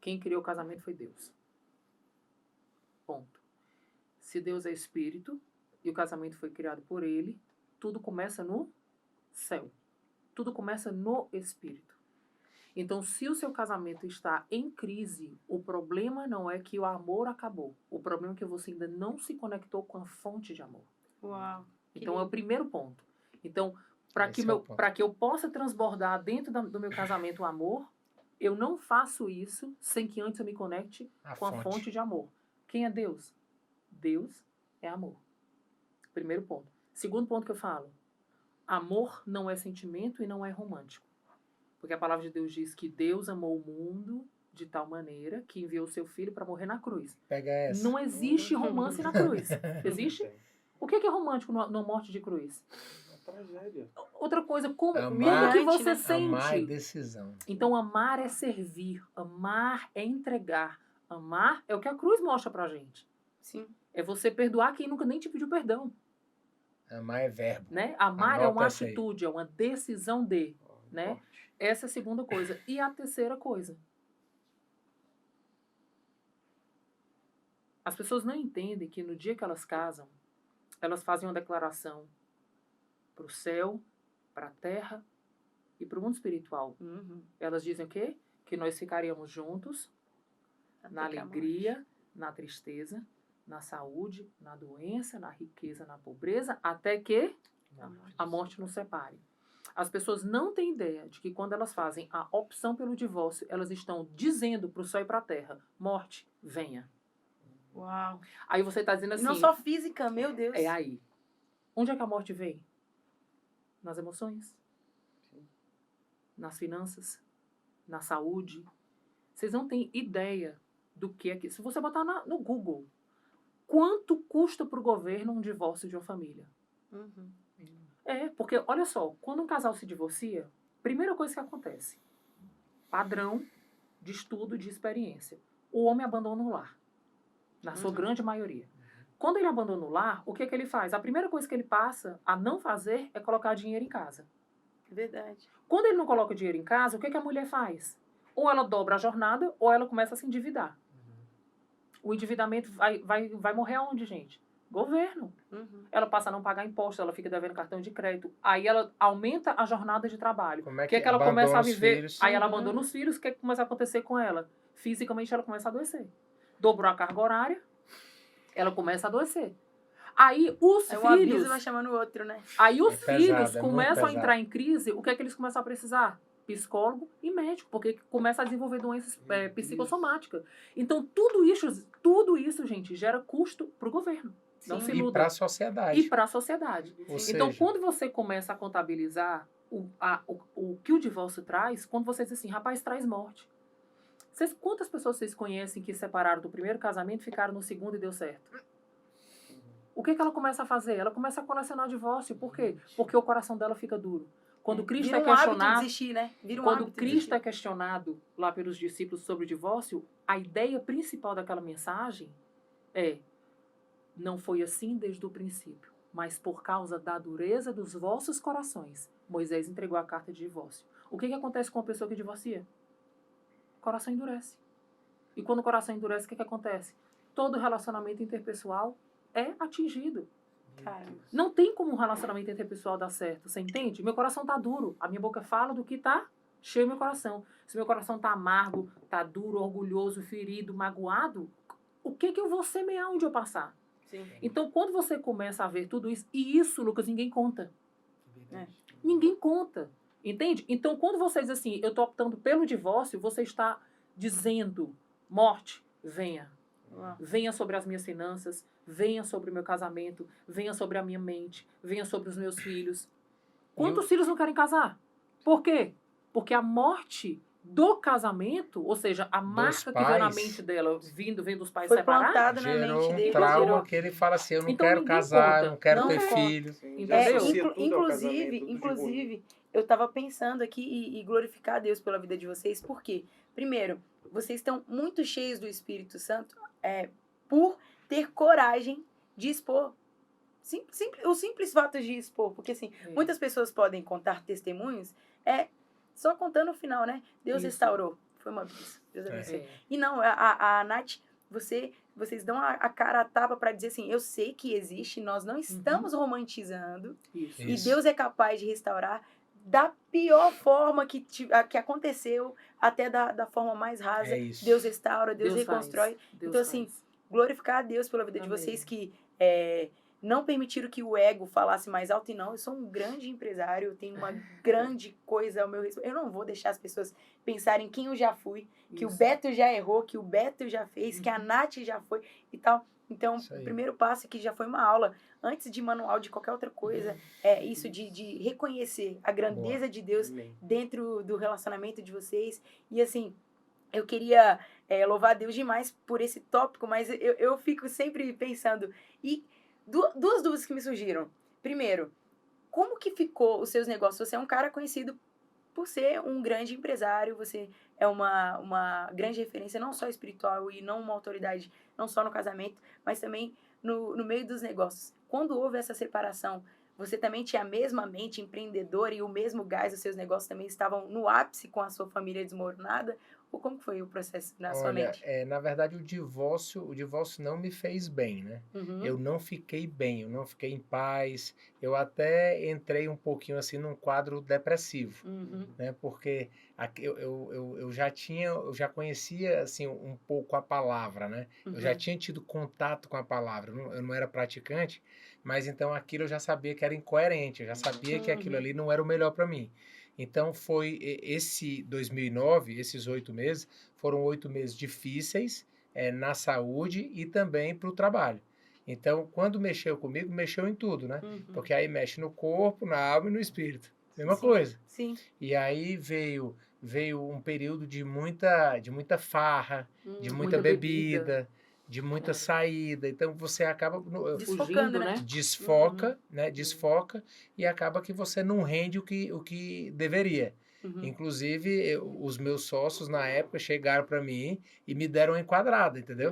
Quem criou o casamento foi Deus. Ponto. Se Deus é espírito e o casamento foi criado por ele, tudo começa no céu. Tudo começa no espírito. Então, se o seu casamento está em crise, o problema não é que o amor acabou. O problema é que você ainda não se conectou com a fonte de amor. Uau. Então, é o primeiro ponto. Então, para que eu possa transbordar dentro do meu casamento o amor, eu não faço isso sem que antes eu me conecte com a fonte de amor. Quem é Deus? Deus é amor. Primeiro ponto. Segundo ponto que eu falo. Amor não é sentimento e não é romântico. Porque a palavra de Deus diz que Deus amou o mundo de tal maneira que enviou o seu filho para morrer na cruz. Pega essa. Não existe romance na cruz. Existe? O que é romântico na morte de cruz? Tragédia. Outra coisa, como Amar, que você né? sente? Amar é decisão. Então, amar é servir. Amar é entregar. Amar é o que a cruz mostra pra gente. Sim. É você perdoar quem nunca nem te pediu perdão. Amar é verbo. Né? Amar é Anota uma essa aí. atitude, é uma decisão de. Né? Essa é a segunda coisa. E a terceira coisa. As pessoas não entendem que no dia que elas casam, elas fazem uma declaração para o céu, para a terra e para o mundo espiritual. Uhum. Elas dizem o quê? Que nós ficaríamos juntos na alegria, na tristeza, na saúde, na doença, na riqueza, na pobreza, até que a morte nos separe. As pessoas não têm ideia de que quando elas fazem a opção pelo divórcio, elas estão dizendo para o céu e para a terra, morte, venha. Uau. Aí você está dizendo E assim... não só física, meu Deus. É aí. Onde é que a morte vem? Nas emoções. Nas finanças. Na saúde. Vocês não têm ideia do que é que... Se você botar no Google, quanto custa para o governo um divórcio de uma família? Uhum. Porque, olha só, quando um casal se divorcia, primeira coisa que acontece, padrão de estudo, de experiência, o homem abandona o lar, na sua grande maioria. Quando ele abandona o lar, o que ele faz? A primeira coisa que ele passa a não fazer é colocar dinheiro em casa. Verdade. Quando ele não coloca dinheiro em casa, o que a mulher faz? Ou ela dobra a jornada, ou ela começa a se endividar. O endividamento vai morrer aonde, gente? Governo. Ela passa a não pagar imposto, ela fica devendo cartão de crédito. Aí ela aumenta a jornada de trabalho. Como é O que ela abandona começa a os viver? filhos? Aí ela abandona os filhos, o que começa a acontecer com ela? Fisicamente ela começa a adoecer. Dobrou a carga horária, ela começa a adoecer. Aí os Um aviso filhos... vai chamando o outro, né? Aí os É filhos pesado, é muito começam a pesado. entrar em crise, o que é que eles começam a precisar? Psicólogo e médico, porque começa a desenvolver doenças psicossomáticas. Então, tudo isso, gente, gera custo para o governo. Não se E iluda. para a sociedade. E para a sociedade. Ou Então, seja, quando você começa a contabilizar o que o divórcio traz, quando você diz assim, rapaz, traz morte. Quantas pessoas vocês conhecem que separaram do primeiro casamento, ficaram no segundo e deu certo? O que ela começa a fazer? Ela começa a colecionar divórcio. Por quê? Porque o coração dela fica duro. Quando Cristo Vira é um hábito questionado, desistir, né? Vira um quando hábito Cristo desistir. é questionado lá pelos discípulos sobre o divórcio, a ideia principal daquela mensagem é: não foi assim desde o princípio, mas por causa da dureza dos vossos corações, Moisés entregou a carta de divórcio. O que acontece com uma pessoa que divorcia? O coração endurece. E quando o coração endurece, o que acontece? Todo relacionamento interpessoal é atingido. Caramba. Não tem como um relacionamento interpessoal dar certo, você entende? Meu coração tá duro, a minha boca fala do que tá cheio meu coração. Se meu coração tá amargo, tá duro, orgulhoso, ferido, magoado, o que eu vou semear onde eu passar? Sim. Então, quando você começa a ver tudo isso, e isso, Lucas, ninguém conta. É. Ninguém conta, entende? Então, quando você diz assim, eu tô optando pelo divórcio, você está dizendo, morte, venha. Venha sobre as minhas finanças, venha sobre o meu casamento, venha sobre a minha mente, venha sobre os meus filhos. Quantos filhos não querem casar? Por quê? Porque a morte do casamento, ou seja, a marca que veio na mente dela, vem dos pais Foi separados, plantada na gerou mente um dele. trauma que ele fala assim, eu não Então, quero ninguém casar, conta. eu não quero Não ter conta. filho. Entendeu? Inclusive, eu estava pensando aqui e glorificar a Deus pela vida de vocês, porque, primeiro, vocês estão muito cheios do Espírito Santo por ter coragem de expor. O simples fato de expor, porque assim, muitas pessoas podem contar testemunhos, só contando o final, né? Deus Isso. restaurou. Foi uma bênção. Deus abençoe. É. E não, a Nath, vocês dão a cara a tapa para dizer assim, eu sei que existe, nós não estamos romantizando, Isso. e Deus é capaz de restaurar da pior forma que aconteceu, até da forma mais rasa. É isso. Deus restaura, Deus Deus reconstrói. faz. Deus Então, assim, faz. glorificar a Deus pela vida de Amém. vocês que não permitiram que o ego falasse mais alto. E não, eu sou um grande empresário, eu tenho uma grande coisa ao meu respeito. Eu não vou deixar as pessoas pensarem quem eu já fui, que o Isso. Beto já errou, que o Beto já fez, que a Nath já foi e tal. Então, Isso aí. o primeiro passo aqui já foi uma aula, antes de manual de qualquer outra coisa, é isso de reconhecer a grandeza de Deus dentro do relacionamento de vocês. E assim, eu queria louvar a Deus demais por esse tópico, mas eu fico sempre pensando. E duas dúvidas que me surgiram. Primeiro, como que ficou os seus negócios? Você é um cara conhecido por ser um grande empresário, você é uma grande referência, não só espiritual e não uma autoridade, não só no casamento, mas também no meio dos negócios. Quando houve essa separação, você também tinha a mesma mente empreendedora e o mesmo gás, os seus negócios também estavam no ápice com a sua família desmoronada? Ou como foi o processo na sua mente? Na verdade, o divórcio não me fez bem, né? Uhum. Eu não fiquei bem, eu não fiquei em paz. Eu até entrei um pouquinho assim num quadro depressivo, Uhum. né? Porque eu já conhecia assim um pouco a palavra, né? Eu já tinha tido contato com a palavra. Eu não era praticante, mas então aquilo eu já sabia que era incoerente. Eu já sabia que aquilo ali não era o melhor para mim. Então foi esse 2009, esses 8 meses, foram 8 meses difíceis na saúde e também para o trabalho. Então, quando mexeu comigo, mexeu em tudo, né? Porque aí mexe no corpo, na alma e no espírito. Mesma coisa. Sim. E aí veio um período de muita farra, de muita bebida, de muita saída. Então você acaba Desfocando, né? Desfoca, né? Desfoca e acaba que você não rende o que deveria. Inclusive, os meus sócios na época chegaram para mim e me deram uma enquadrada, entendeu?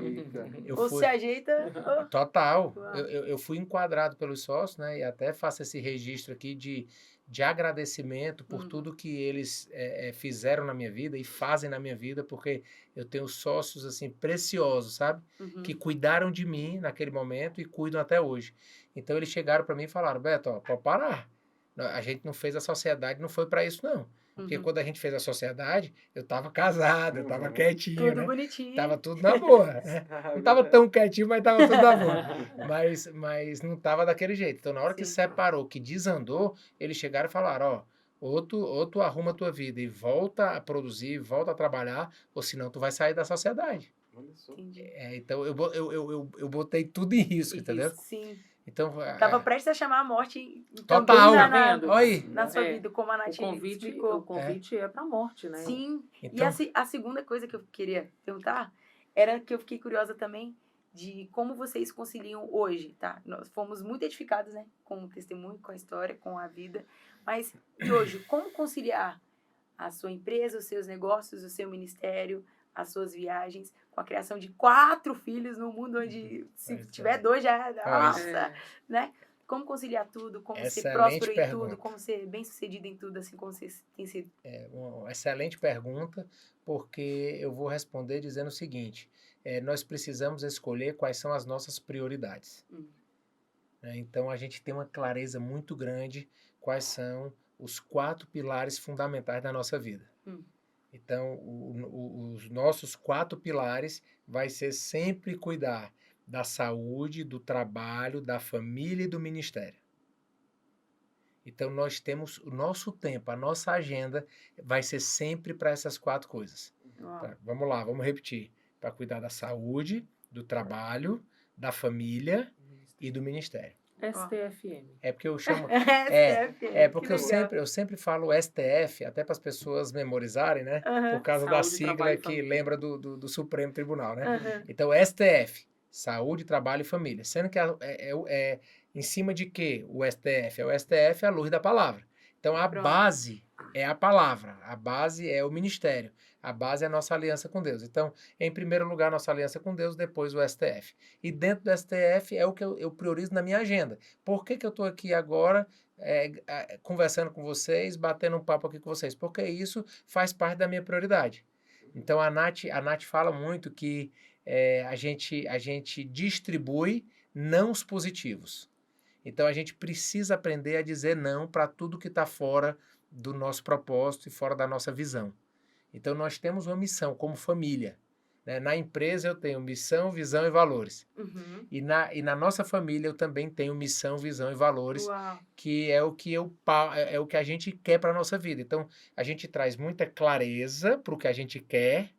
Se ajeita. Total. Eu fui enquadrado pelos sócios, né? E até faço esse registro aqui de de agradecimento por tudo que eles fizeram na minha vida e fazem na minha vida, porque eu tenho sócios assim preciosos, sabe? Que cuidaram de mim naquele momento e cuidam até hoje. Então eles chegaram para mim e falaram: Beto, ó, pode parar. A gente não fez a sociedade, não foi para isso não. Porque quando a gente fez a sociedade, eu tava casado, eu tava quietinho, Tudo né? bonitinho. Tava tudo na boa, né? Não tava tão quietinho, mas tava tudo na boa. Mas não tava daquele jeito. Então, na hora que separou, que desandou, eles chegaram e falaram, ó, ou tu arruma a tua vida e volta a produzir, volta a trabalhar, ou senão tu vai sair da sociedade. Então, eu botei tudo em risco, entendeu? Sim. Então, tava prestes a chamar a morte total, também na sua vida, como a Nath explicou. O convite é pra morte, né? Sim. Então, E a segunda coisa que eu queria perguntar era que eu fiquei curiosa também de como vocês conciliam hoje, tá? Nós fomos muito edificados, né? Com o testemunho, com a história, com a vida. Mas, e hoje, como conciliar a sua empresa, os seus negócios, o seu ministério, as suas viagens, com a criação de 4 filhos num mundo onde se tiver 2 já nossa, né? Como conciliar tudo, como ser próspero em tudo, como ser bem-sucedido em tudo, assim como você tem sido? Uma excelente pergunta, porque eu vou responder dizendo o seguinte: nós precisamos escolher quais são as nossas prioridades. Então, a gente tem uma clareza muito grande quais são os 4 pilares fundamentais da nossa vida. Então, os nossos 4 pilares vai ser sempre cuidar da saúde, do trabalho, da família e do ministério. Então, nós temos o nosso tempo, a nossa agenda vai ser sempre para essas 4 coisas. Tá, vamos lá, vamos repetir. Para cuidar da saúde, do trabalho, da família e do ministério. STFM. É porque eu chamo... porque eu sempre falo STF, até para as pessoas memorizarem, né? Por causa da sigla que lembra do Supremo Tribunal, né? Então, STF, Saúde, Trabalho e Família. Sendo que em cima de quê? O STF é o STF, a luz da palavra. Então, a base é a palavra, a base é o ministério, a base é a nossa aliança com Deus. Então, em primeiro lugar, nossa aliança com Deus, depois o STF. E dentro do STF é o que eu priorizo na minha agenda. Por que eu estou aqui agora conversando com vocês, batendo um papo aqui com vocês? Porque isso faz parte da minha prioridade. Então, a Nath fala muito que a gente distribui nãos positivos. Então, a gente precisa aprender a dizer não para tudo que está fora do nosso propósito e fora da nossa visão. Então, nós temos uma missão como família. Né? Na empresa, eu tenho missão, visão e valores. E na nossa família, eu também tenho missão, visão e valores, que é o que a gente quer para a nossa vida. Então, a gente traz muita clareza para o que a gente quer.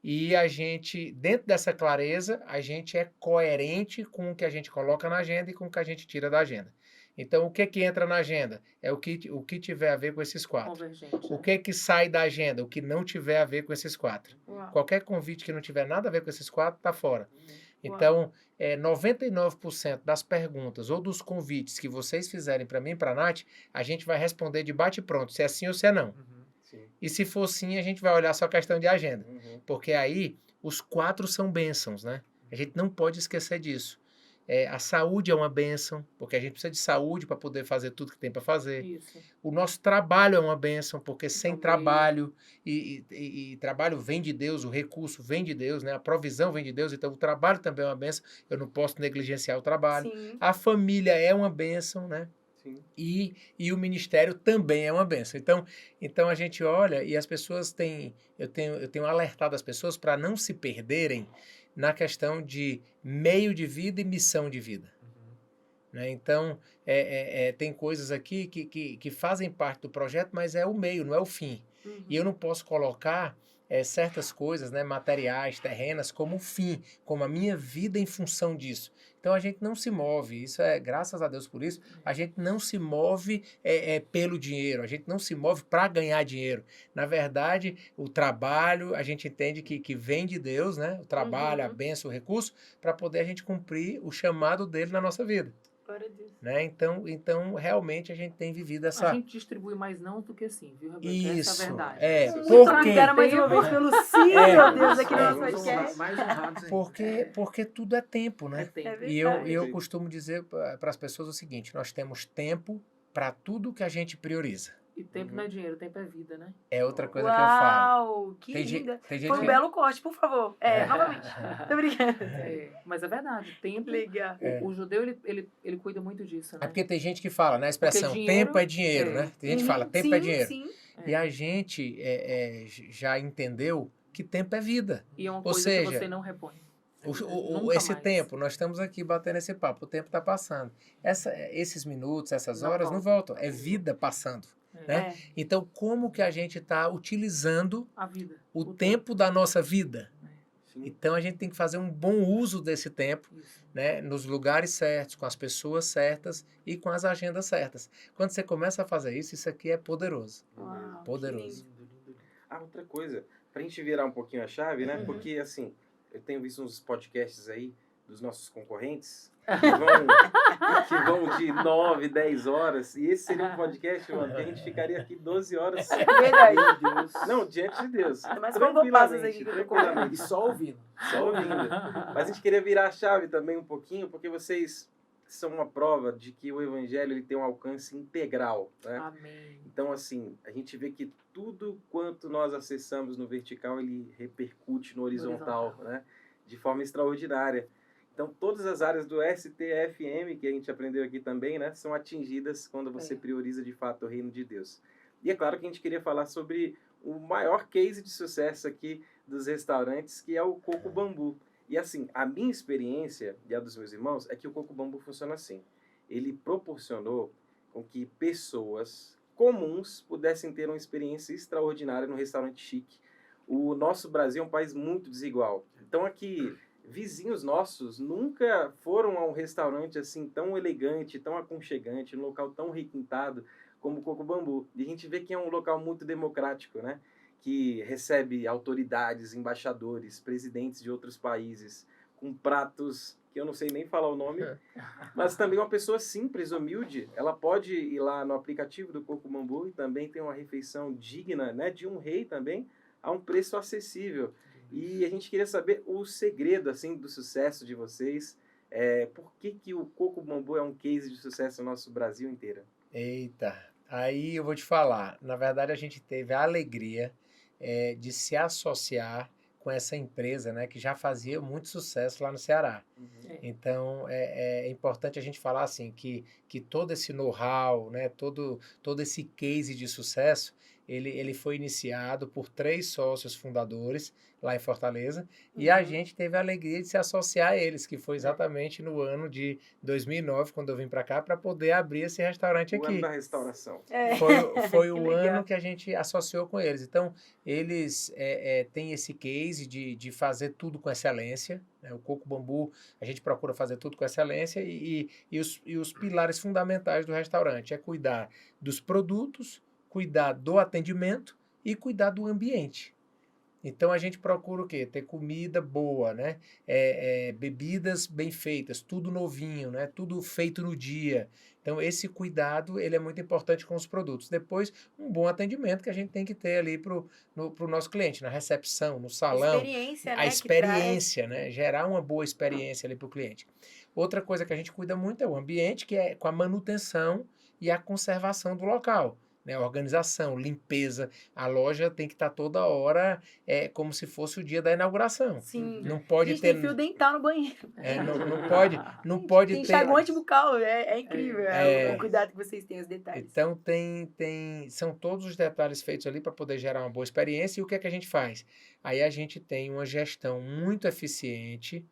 E a gente, dentro dessa clareza, a gente é coerente com o que a gente coloca na agenda e com o que a gente tira da agenda. Então, o que entra na agenda? É o que tiver a ver com esses 4. O que sai da agenda? O que não tiver a ver com esses 4. Qualquer convite que não tiver nada a ver com esses 4, está fora. Então, 99% das perguntas ou dos convites que vocês fizerem para mim e para a Nath, a gente vai responder de bate-pronto, se é sim ou se é não. E se for sim, a gente vai olhar só a questão de agenda. Porque aí, os 4 são bênçãos, né? A gente não pode esquecer disso. A saúde é uma bênção, porque a gente precisa de saúde para poder fazer tudo que tem para fazer. Isso. O nosso trabalho é uma bênção, porque sem trabalho, e trabalho vem de Deus, o recurso vem de Deus, né? A provisão vem de Deus, então o trabalho também é uma bênção, eu não posso negligenciar o trabalho. Sim. A família é uma bênção, né? E o ministério também é uma bênção. Então a gente olha e as pessoas eu tenho alertado as pessoas para não se perderem na questão de meio de vida e missão de vida. Né? Então, tem coisas aqui que fazem parte do projeto, mas é o meio, não é o fim. E eu não posso colocar certas coisas, né, materiais, terrenas, como o fim, como a minha vida em função disso. Então, a gente não se move, graças a Deus por isso, a gente não se move pelo dinheiro, a gente não se move para ganhar dinheiro. Na verdade, o trabalho, a gente entende que vem de Deus, né? O trabalho, a bênção, o recurso, para poder a gente cumprir o chamado dele na nossa vida. Né? Então, realmente, a gente tem vivido essa... A gente distribui mais não do que sim, viu, Rebeca? Isso, essa é a verdade. Porque... Quero mais uma vez pelo sim, meu Deus, aqui no nosso podcast. Porque tudo é tempo, né? É tempo. E eu costumo dizer para as pessoas o seguinte, nós temos tempo para tudo que a gente prioriza. E tempo não é dinheiro, tempo é vida, né? É outra coisa que eu falo. Uau, que Tem linda. gente Foi um que... belo corte, por favor. Novamente. Tô brincando. Mas é verdade, tempo... Legal. O judeu, ele cuida muito disso, né? É porque tem gente que fala, né? A expressão Porque dinheiro- tempo é dinheiro, né? Tem gente que fala tempo sim, é dinheiro. Sim. E a gente já entendeu que tempo é vida. E é uma Ou coisa seja, que você não repõe. Esse Nunca mais. tempo, nós estamos aqui batendo esse papo, o tempo está passando. Esses minutos, essas Não horas não voltam, é vida passando. Né? Então, como que a gente está utilizando A vida. o tempo da nossa vida? Sim. Então, a gente tem que fazer um bom uso desse tempo, Isso. né? Nos lugares certos, com as pessoas certas e com as agendas certas. Quando você começa a fazer isso, isso aqui é poderoso. Uau, Poderoso. que lindo. Outra coisa, pra gente virar um pouquinho a chave, né? Uhum. Porque, assim, eu tenho visto uns podcasts aí dos nossos concorrentes que vão de 9, 10 horas. E esse seria um podcast, mano, que a gente ficaria aqui 12 horas. Verdade. Meu Deus. Não, diante de Deus. Mas quando eu passo aqui que eu tô Tranquilamente. E só ouvindo. Só ouvindo. Mas a gente queria virar a chave também um pouquinho, porque vocês são uma prova de que o evangelho ele tem um alcance integral, né? Amém. Então, assim, a gente vê que tudo quanto nós acessamos no vertical, ele repercute no horizontal, né? De forma extraordinária. Então, todas as áreas do STFM, que a gente aprendeu aqui também, né? São atingidas quando você prioriza, de fato, o reino de Deus. E é claro que a gente queria falar sobre o maior case de sucesso aqui dos restaurantes, que é o Coco Bambu. E, assim, a minha experiência e a dos meus irmãos é que o Coco Bambu funciona assim. Ele proporcionou com que pessoas comuns pudessem ter uma experiência extraordinária no restaurante chique. O nosso Brasil é um país muito desigual. Então, aqui, vizinhos nossos nunca foram a um restaurante assim tão elegante, tão aconchegante, um local tão requintado como o Coco Bambu. E a gente vê que é um local muito democrático, né? Que recebe autoridades, embaixadores, presidentes de outros países, com pratos que eu não sei nem falar o nome, mas também uma pessoa simples, humilde, ela pode ir lá no aplicativo do Coco Bambu e também ter uma refeição digna, né, de um rei também, a um preço acessível. E a gente queria saber o segredo, assim, do sucesso de vocês. Por que o Coco Bambu é um case de sucesso no nosso Brasil inteiro? Eita, aí eu vou te falar. Na verdade, a gente teve a alegria de se associar com essa empresa, né, que já fazia muito sucesso lá no Ceará. Então, é importante a gente falar assim, que todo esse know-how, né, todo esse case de sucesso, ele foi iniciado por 3 sócios fundadores lá em Fortaleza, e a gente teve a alegria de se associar a eles, que foi exatamente no ano de 2009, quando eu vim para cá, para poder abrir esse restaurante aqui. O ano da restauração. Foi o ano que a gente associou com eles. Então, eles têm esse case de fazer tudo com excelência, né? O Coco Bambu, a gente procura fazer tudo com excelência e os pilares fundamentais do restaurante é cuidar dos produtos, cuidar do atendimento e cuidar do ambiente. Então a gente procura o quê? Ter comida boa, né? Bebidas bem feitas, tudo novinho, né? Tudo feito no dia. Então esse cuidado ele é muito importante com os produtos. Depois um bom atendimento que a gente tem que ter ali pro nosso cliente, na recepção, no salão. Experiência, né? A experiência, né? Gerar uma boa experiência ali para o cliente. Outra coisa que a gente cuida muito é o ambiente, que é com a manutenção e a conservação do local. Né, organização, limpeza, a loja tem que estar toda hora como se fosse o dia da inauguração. Sim. Não pode gente, ter tem fio dental no banheiro. Não pode tem ter. enxaguante bucal, é incrível o cuidado que vocês têm, os detalhes. Então são todos os detalhes feitos ali para poder gerar uma boa experiência. E o que é que a gente faz? Aí a gente tem uma gestão muito eficiente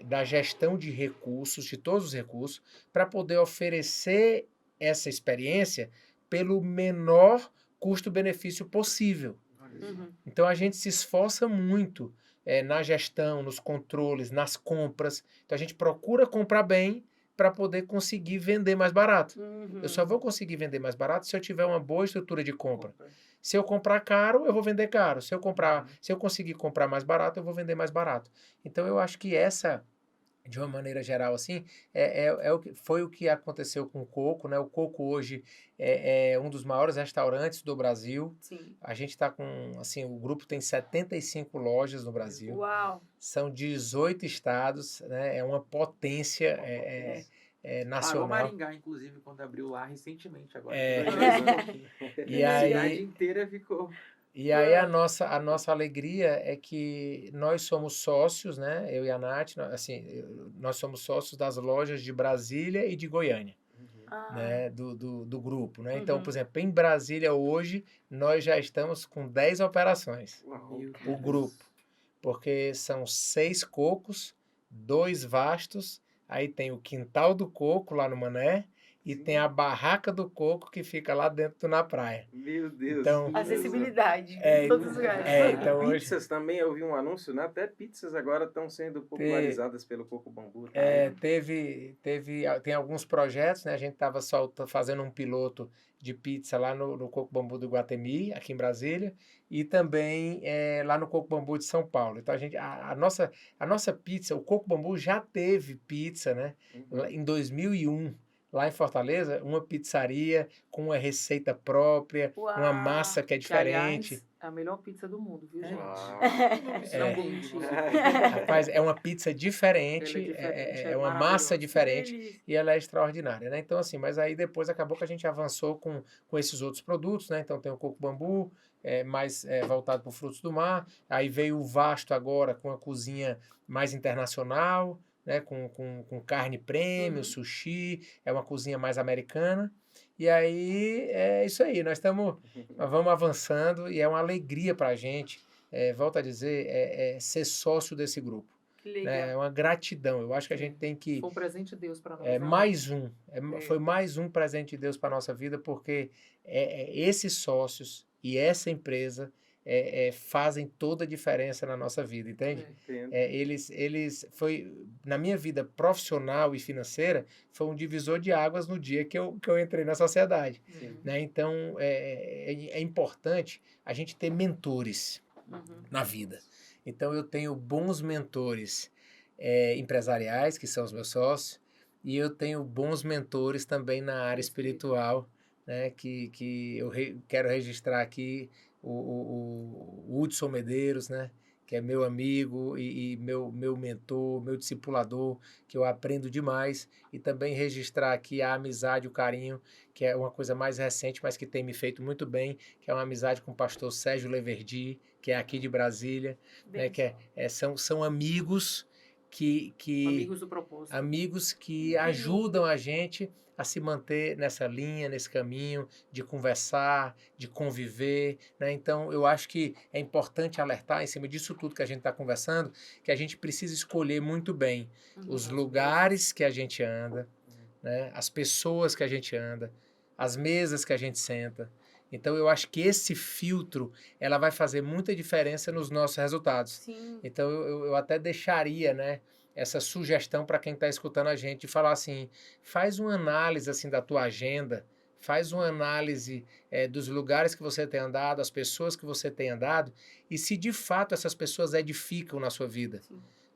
da gestão de recursos, de todos os recursos, para poder oferecer essa experiência pelo menor custo-benefício possível. Então a gente se esforça muito na gestão, nos controles, nas compras. Então a gente procura comprar bem para poder conseguir vender mais barato. Eu só vou conseguir vender mais barato se eu tiver uma boa estrutura de compra. Se eu comprar caro, eu vou vender caro. Se eu conseguir comprar mais barato, eu vou vender mais barato. Então eu acho que essa, de uma maneira geral, assim, foi o que aconteceu com o Coco, né? O Coco hoje é um dos maiores restaurantes do Brasil. Sim. A gente está com, assim, o grupo tem 75 lojas no Brasil. Uau! São 18 estados, né? É uma potência Parou nacional. Maringá, inclusive, quando abriu lá recentemente agora. E A aí, cidade inteira ficou. E aí a nossa alegria é que nós somos sócios, né? Eu e a Nath, nós somos sócios das lojas de Brasília e de Goiânia, né? Do grupo, né? Então, por exemplo, em Brasília hoje, nós já estamos com 10 operações, o grupo, porque são 6 cocos, 2 vastos, aí tem o quintal do coco lá no Mané, e tem a barraca do coco que fica lá dentro na praia. Meu Deus. Então, acessibilidade em todos os lugares. Então hoje, Pizzas também, eu vi um anúncio, né? Até pizzas agora estão sendo popularizadas pelo Coco Bambu. tem alguns projetos, né? A gente estava fazendo um piloto de pizza lá no Coco Bambu do Iguatemi, aqui em Brasília, e também lá no Coco Bambu de São Paulo. Então a nossa pizza, o Coco Bambu já teve pizza, né? Em 2001. Lá em Fortaleza, uma pizzaria com uma receita própria, uma massa que é diferente. Que, aliás, é a melhor pizza do mundo, viu, gente? Não vou mentir. Rapaz, é uma pizza diferente, é uma massa diferente e ela é extraordinária, né? Então, assim, mas aí depois acabou que a gente avançou com esses outros produtos, né? Então tem o Coco Bambu, mais voltado para frutos do mar. Aí veio o Vasto agora com a cozinha mais internacional, né, com carne premium, sushi, é uma cozinha mais americana. E aí é isso aí, nós vamos avançando e é uma alegria para a gente, volto a dizer, ser sócio desse grupo. Que legal. Né? É uma gratidão, eu acho que a gente tem que... Foi um presente de Deus para nós. Foi mais um presente de Deus para a nossa vida, porque esses sócios e essa empresa fazem toda a diferença na nossa vida, entende? Foi, na minha vida profissional e financeira, foi um divisor de águas no dia que eu entrei na sociedade. Né? Então, é importante a gente ter mentores na vida. Então, eu tenho bons mentores empresariais, que são os meus sócios, e eu tenho bons mentores também na área espiritual, né? Que eu quero registrar aqui o Hudson Medeiros, né? Que é meu amigo e meu mentor, meu discipulador, que eu aprendo demais, e também registrar aqui a amizade, o carinho, que é uma coisa mais recente, mas que tem me feito muito bem, que é uma amizade com o pastor Sérgio Leverdi, que é aqui de Brasília, né? Que são amigos amigos do propósito. Amigos que ajudam a gente a se manter nessa linha, nesse caminho de conversar, de conviver, né? Então, eu acho que é importante alertar em cima disso tudo que a gente está conversando, que a gente precisa escolher muito bem os lugares que a gente anda, né? As pessoas que a gente anda, as mesas que a gente senta. Então, eu acho que esse filtro, ela vai fazer muita diferença nos nossos resultados. Sim. Então, eu até deixaria, né, essa sugestão para quem está escutando a gente, de falar assim, faz uma análise assim, da tua agenda, faz uma análise dos lugares que você tem andado, as pessoas que você tem andado, e se de fato essas pessoas edificam na sua vida.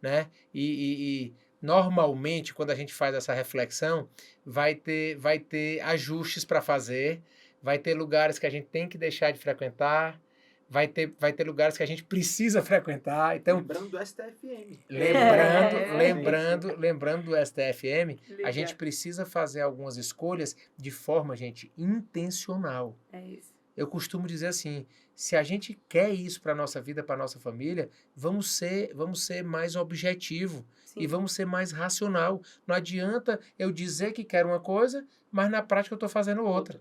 Né? E normalmente, quando a gente faz essa reflexão, vai ter ajustes para fazer, vai ter lugares que a gente tem que deixar de frequentar, vai ter lugares que a gente precisa frequentar. Então, lembrando do STFM. Lembrando do STFM, a gente precisa fazer algumas escolhas de forma, gente, intencional. É isso. Eu costumo dizer assim, se a gente quer isso para a nossa vida, para a nossa família, vamos ser mais objetivo. Sim. E vamos ser mais racional. Não adianta eu dizer que quero uma coisa, mas na prática eu estou fazendo outra.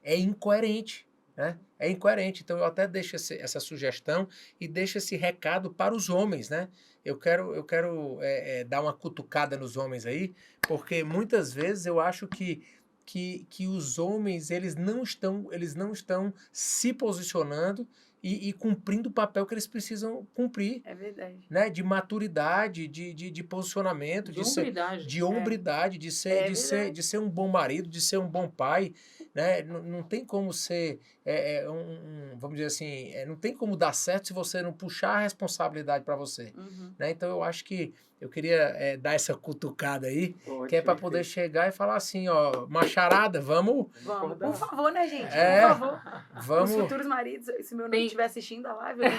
É incoerente, né? É incoerente. Então eu até deixo essa sugestão e deixo esse recado para os homens, né? Eu quero dar uma cutucada nos homens aí, porque muitas vezes eu acho que os homens eles não estão se posicionando e cumprindo o papel que eles precisam cumprir. É verdade. Né? De maturidade, de posicionamento, de hombridade, de ser um bom marido, de ser um bom pai. Né? Não tem como ser, vamos dizer assim, não tem como dar certo se você não puxar a responsabilidade para você. Né? Então eu acho que eu queria dar essa cutucada aí, que é para poder chegar e falar assim, ó, macharada, vamos. Por favor, né, gente? Por favor. Vamos. Os futuros maridos, esse meu não tem estiver assistindo a live, eu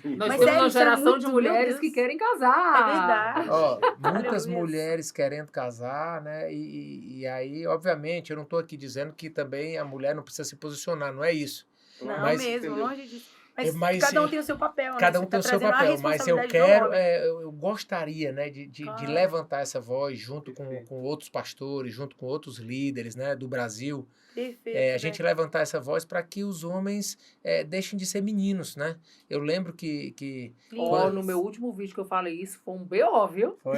tenho Nós Mas temos sério, uma isso é geração muito, de meu mulheres Deus. que querem casar. É verdade. Ó, muitas Aleluia. mulheres querendo casar, né? E aí, obviamente, eu não estou aqui dizendo que também a mulher não precisa se posicionar, não é isso. Não Mas, mesmo, entendeu? longe disso. Mas, Mas, cada um tem o seu papel, né? Cada um Você tem tá o seu trazendo a papel, mas eu responsabilidade do quero, homem. eu gostaria, né, de Claro. levantar essa voz junto Perfeito. com outros pastores, junto com outros líderes, né, do Brasil. Perfeito. A gente levantar essa voz para que os homens deixem de ser meninos, né? Eu lembro que Ó, no meu último vídeo que eu falei isso, foi um BO, viu? foi,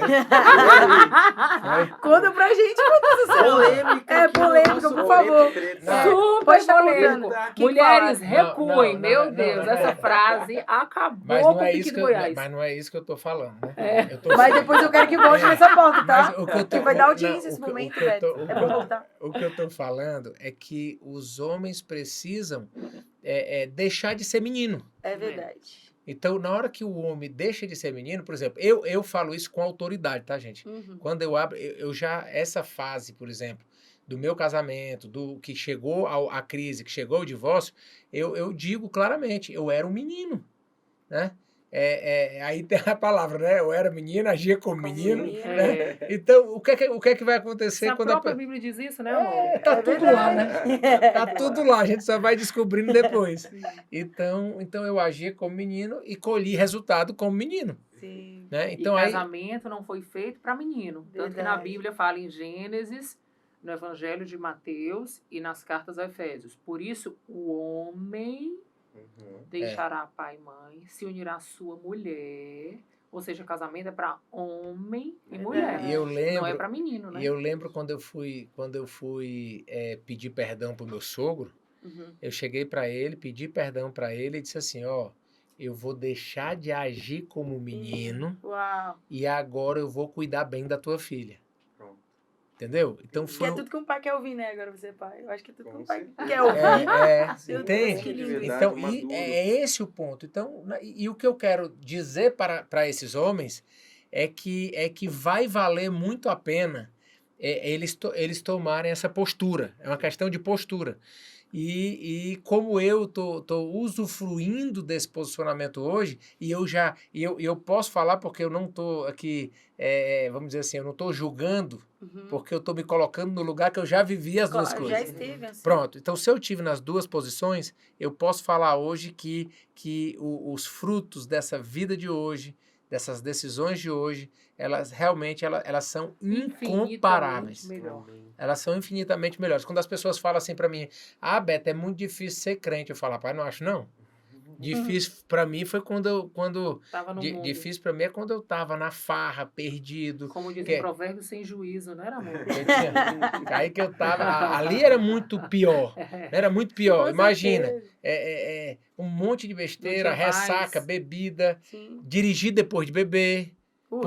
Conta pra gente, meu Deus do céu. Polêmica. É, aqui no polêmica, nosso por favor. Momento Treta. É, Super pode estar polêmico. contando. Quem Mulheres, fala? recuem. Não, Meu não, Deus, não. essa frase acabou mas com não o é Pique isso do que Goiás. mas não é isso que eu tô falando, né? É. Eu tô Mas depois eu quero que volte nessa porta, tá? Mas o que eu tô- Porque vai dar não, audiência esse o que- o momento, que eu tô- velho. É bom voltar. O que eu tô falando é que os homens precisam deixar de ser menino. É verdade. Então, na hora que o homem deixa de ser menino, por exemplo, eu falo isso com autoridade, tá, gente? Uhum. Quando eu abro, eu já, essa fase, por exemplo, do meu casamento, do que chegou a crise, que chegou o divórcio, eu digo claramente, eu era um menino, né? Aí tem a palavra, né? Eu era menino, agia como menino. Né? Então, o que é que vai acontecer A quando própria Bíblia diz isso, né, amor? tá É tudo lá, né? Tá tudo lá, a gente só vai descobrindo depois. Então eu agi como menino e colhi resultado como menino. Sim. Né? E Então, aí, casamento não foi feito para menino. Tanto que na Verdade. Bíblia fala em Gênesis, no Evangelho de Mateus e nas cartas a Efésios. Por isso, o homem Uhum. deixará pai e mãe, se unirá à sua mulher. Ou seja, casamento é para homem e mulher. E eu Não é lembro, para menino, né? e eu lembro quando eu fui pedir perdão pro meu sogro, Uhum. eu cheguei para ele, pedi perdão para ele e disse assim, ó, eu vou deixar de agir como menino Uau. e agora eu vou cuidar bem da tua filha. Pronto. Entendeu? Então Que foi é tudo que um pai quer ouvir, né? Agora você é pai. Eu acho que é tudo que Com um pai certeza. quer ouvir. Meu Deus, entende? que lindo De isso. verdade, Então, maduro. é esse o ponto. Então, e o que eu quero dizer para esses homens é que vai valer muito a pena eles tomarem essa postura. É uma questão de postura. E como eu tô usufruindo desse posicionamento hoje, e eu posso falar porque eu não estou aqui, vamos dizer assim, eu não estou julgando, Uhum. porque eu estou me colocando no lugar que eu já vivi as duas Claro, coisas. já esteve assim. Pronto, então se eu tive nas duas posições, eu posso falar hoje que os frutos dessa vida de hoje, dessas decisões de hoje, elas realmente elas são incomparáveis. Melhor. Elas são infinitamente melhores. Quando as pessoas falam assim pra mim, Beto, é muito difícil ser crente, eu falo, rapaz, não acho não. Difícil pra mim foi quando Tava no mundo. difícil pra mim é quando eu tava na farra, perdido. Como diz Que- o provérbio, sem juízo, não era, amor? Aí que eu tava, ali era muito pior. Era muito pior. Com Imagina, certeza. um monte de besteira, Não tinha paz. ressaca, bebida, Sim. dirigir depois de beber, O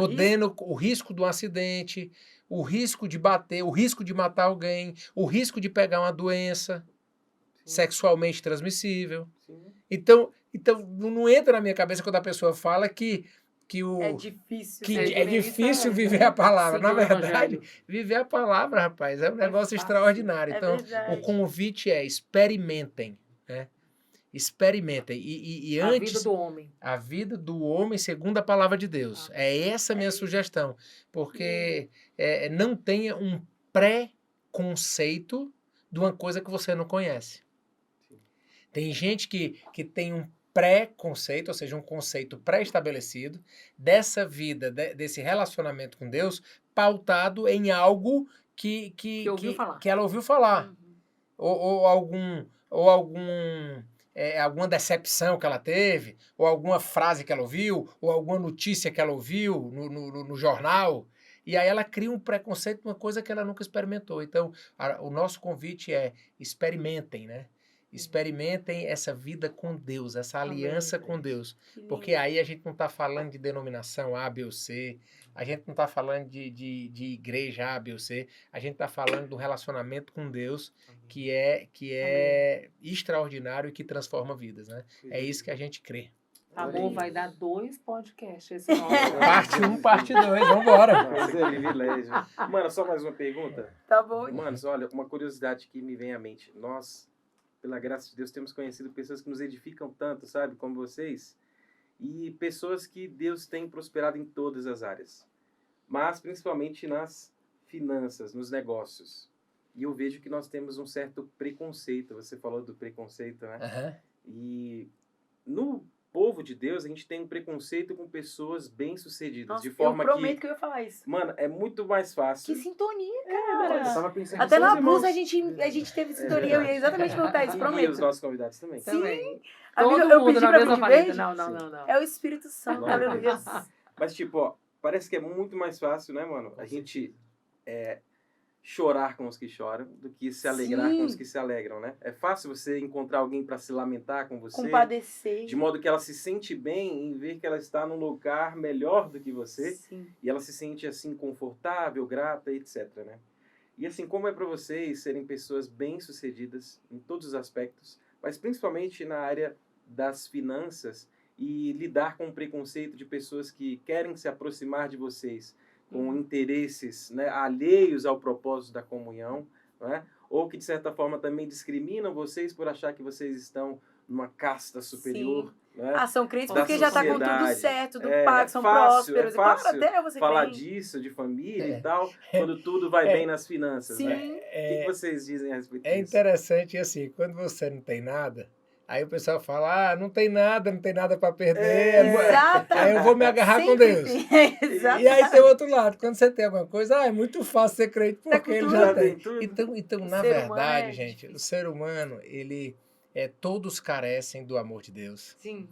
o risco de um acidente, o risco de bater, o risco de matar alguém, o risco de pegar uma doença sexualmente transmissível. Sim. Então não entra na minha cabeça quando a pessoa fala que É difícil. que né? é difícil viver a palavra. Na Seguir o verdade, evangelho. viver a palavra, rapaz, é um negócio fácil. extraordinário. É Então, verdade. o convite é experimentem, né? Experimentem. E A vida antes, do homem. a vida do homem segundo a palavra de Deus. É essa a minha sugestão. Porque não tenha um pré-conceito de uma coisa que você não conhece. Tem gente que tem um pré-conceito, ou seja, um conceito pré-estabelecido dessa vida, desse relacionamento com Deus, pautado em algo que ouviu falar. ela ouviu falar. Uhum. Alguma decepção que ela teve, ou alguma frase que ela ouviu, ou alguma notícia que ela ouviu no jornal. E aí ela cria um preconceito de uma coisa que ela nunca experimentou. Então, o nosso convite é experimentem, né? Experimentem essa vida com Deus, essa aliança com Deus. Que lindo. Porque aí a gente não está falando de denominação A, B ou C, a gente não está falando de igreja A, B ou C, a gente está falando de um relacionamento com Deus que é extraordinário e que transforma vidas, né? É isso que a gente crê. Amor, vai dar 2 podcasts esse nome. Parte 1, parte 2, vamos embora. Mas é privilégio. Mano, só mais uma pergunta. Tá bom. Mano, olha, uma curiosidade que me vem à mente. Nós pela graça de Deus, temos conhecido pessoas que nos edificam tanto, sabe? Como vocês. E pessoas que Deus tem prosperado em todas as áreas. Mas principalmente nas finanças, nos negócios. E eu vejo que nós temos um certo preconceito. Você falou do preconceito, né? E no povo de Deus, a gente tem um preconceito com pessoas bem-sucedidas. Nossa, De forma eu prometo que eu ia falar isso. Mano, é muito mais fácil. Que sintonia, Eu cara. tava pensando Até nisso, na irmãos. blusa a gente teve sintonia. Eu ia exatamente perguntar isso, E prometo. os nossos convidados também. Sim. Também. Amiga, Todo eu mundo pedi na pra mesma vir de parede. verde. Não. É o Espírito Santo, Glória a aleluia. Mas, tipo, ó, parece que é muito mais fácil, né, mano? A gente chorar com os que choram do que se alegrar Sim. com os que se alegram, né? É fácil você encontrar alguém para se lamentar com você, Compadecer. de modo que ela se sente bem em ver que ela está num lugar melhor do que você, Sim. e ela se sente, assim, confortável, grata, etc, né? E, assim, como é para vocês serem pessoas bem-sucedidas em todos os aspectos, mas principalmente na área das finanças, e lidar com o preconceito de pessoas que querem se aproximar de vocês com interesses, né, alheios ao propósito da comunhão, né, ou que de certa forma também discriminam vocês por achar que vocês estão numa casta superior. Né, Ah, são crentes da porque já tá com tudo sociedade. certo, do É, pago, é são fácil, prósperos. é fácil E claro, até você falar tem. disso, de família e tal, quando tudo vai bem nas finanças. Sim. Né? O que vocês dizem a respeito É disso? interessante assim, quando você não tem nada, aí o pessoal fala, não tem nada para perder. Exatamente. Aí eu vou me agarrar com Sempre Deus. tem. Exatamente. E aí tem o outro lado, quando você tem alguma coisa, é muito fácil ser crente Tá porque com ele tudo. já Já tem. tem tudo. Então O na ser humano verdade, é gente, difícil. o ser humano, todos carecem do amor de Deus. Sim.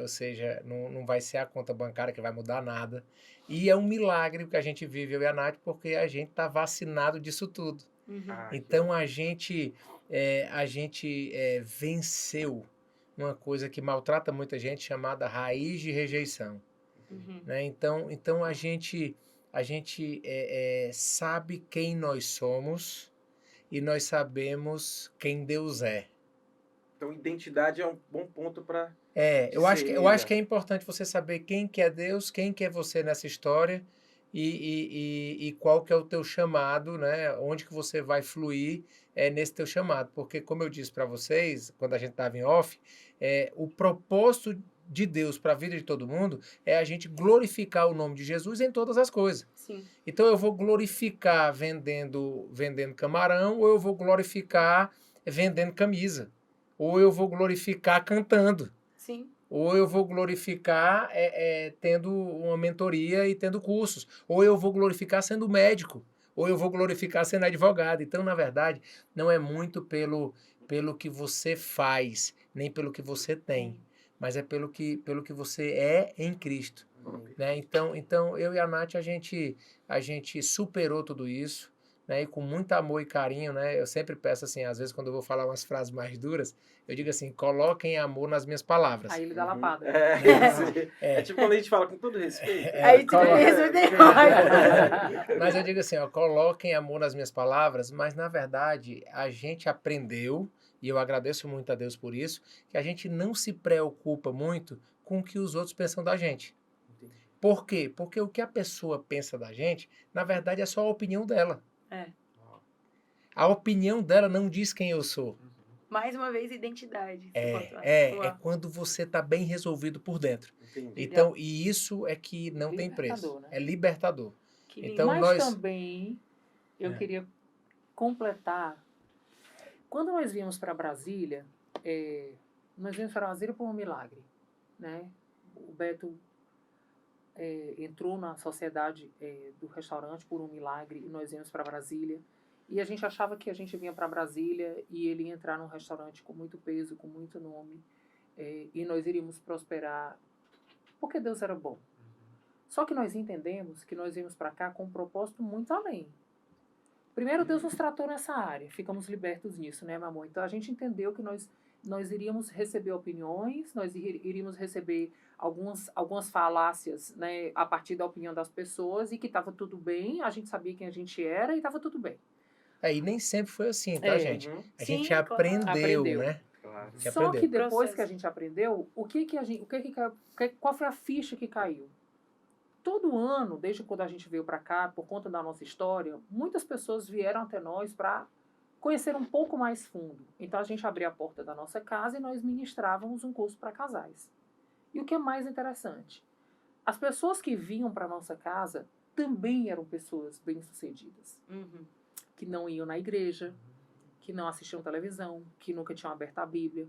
Ou seja, não vai ser a conta bancária que vai mudar nada. E é um milagre que a gente vive, eu e a Nath, porque a gente está vacinado disso tudo. Uhum. Então a gente venceu uma coisa que maltrata muita gente, chamada raiz de rejeição. Uhum. Né? Então a gente sabe quem nós somos e nós sabemos quem Deus é. Então, identidade é um bom ponto para... Eu acho que é importante você saber quem que é Deus, quem que é você nessa história e qual que é o teu chamado, né? Onde que você vai fluir nesse teu chamado. Porque, como eu disse para vocês, quando a gente estava em off, o propósito de Deus para a vida de todo mundo é a gente glorificar o nome de Jesus em todas as coisas. Sim. Então eu vou glorificar vendendo camarão, ou eu vou glorificar vendendo camisa, ou eu vou glorificar cantando. Sim. Ou eu vou glorificar tendo uma mentoria e tendo cursos. Ou eu vou glorificar sendo médico. Ou eu vou glorificar sendo advogado. Então, na verdade, não é muito pelo que você faz, nem pelo que você tem, mas é pelo que você é em Cristo. Né? Então, eu e a Nath, a gente superou tudo isso. Né, e com muito amor e carinho, né, eu sempre peço assim, às vezes quando eu vou falar umas frases mais duras, eu digo assim, coloquem amor nas minhas palavras. Aí ele dá lapada. É tipo quando a gente fala com todo respeito. Aí tu Mas eu digo assim, coloquem amor nas minhas palavras, mas na verdade a gente aprendeu, e eu agradeço muito a Deus por isso, que a gente não se preocupa muito com o que os outros pensam da gente. Por quê? Porque o que a pessoa pensa da gente, na verdade é só a opinião dela. A opinião dela não diz quem eu sou. Mais uma vez, identidade. É quando você está bem resolvido por dentro. Entendi. Então, e isso é que não tem preço. Né? É libertador. Que Então, mas também, eu queria completar. Quando nós viemos para Brasília, nós viemos para Brasília por um milagre. Né? O Beto entrou na sociedade do restaurante por um milagre e nós viemos para Brasília. E a gente achava que a gente vinha para Brasília e ele ia entrar num restaurante com muito peso, com muito nome, e nós iríamos prosperar, porque Deus era bom. Só que nós entendemos que nós viemos para cá com um propósito muito além. Primeiro, Deus nos tratou nessa área, ficamos libertos nisso, né, meu amor? Então a gente entendeu que nós iríamos receber opiniões, nós iríamos receber algumas falácias, né, a partir da opinião das pessoas, e que estava tudo bem, a gente sabia quem a gente era e estava tudo bem. E nem sempre foi assim, tá, gente? A Sim, gente aprendeu, né? Claro. Só que depois que a gente aprendeu, qual foi a ficha que caiu? Todo ano, desde quando a gente veio para cá, por conta da nossa história, muitas pessoas vieram até nós para conhecer um pouco mais fundo. Então a gente abria a porta da nossa casa e nós ministrávamos um curso para casais. E o que é mais interessante, as pessoas que vinham para nossa casa também eram pessoas bem-sucedidas, que não iam na igreja, que não assistiam televisão, que nunca tinham aberto a Bíblia.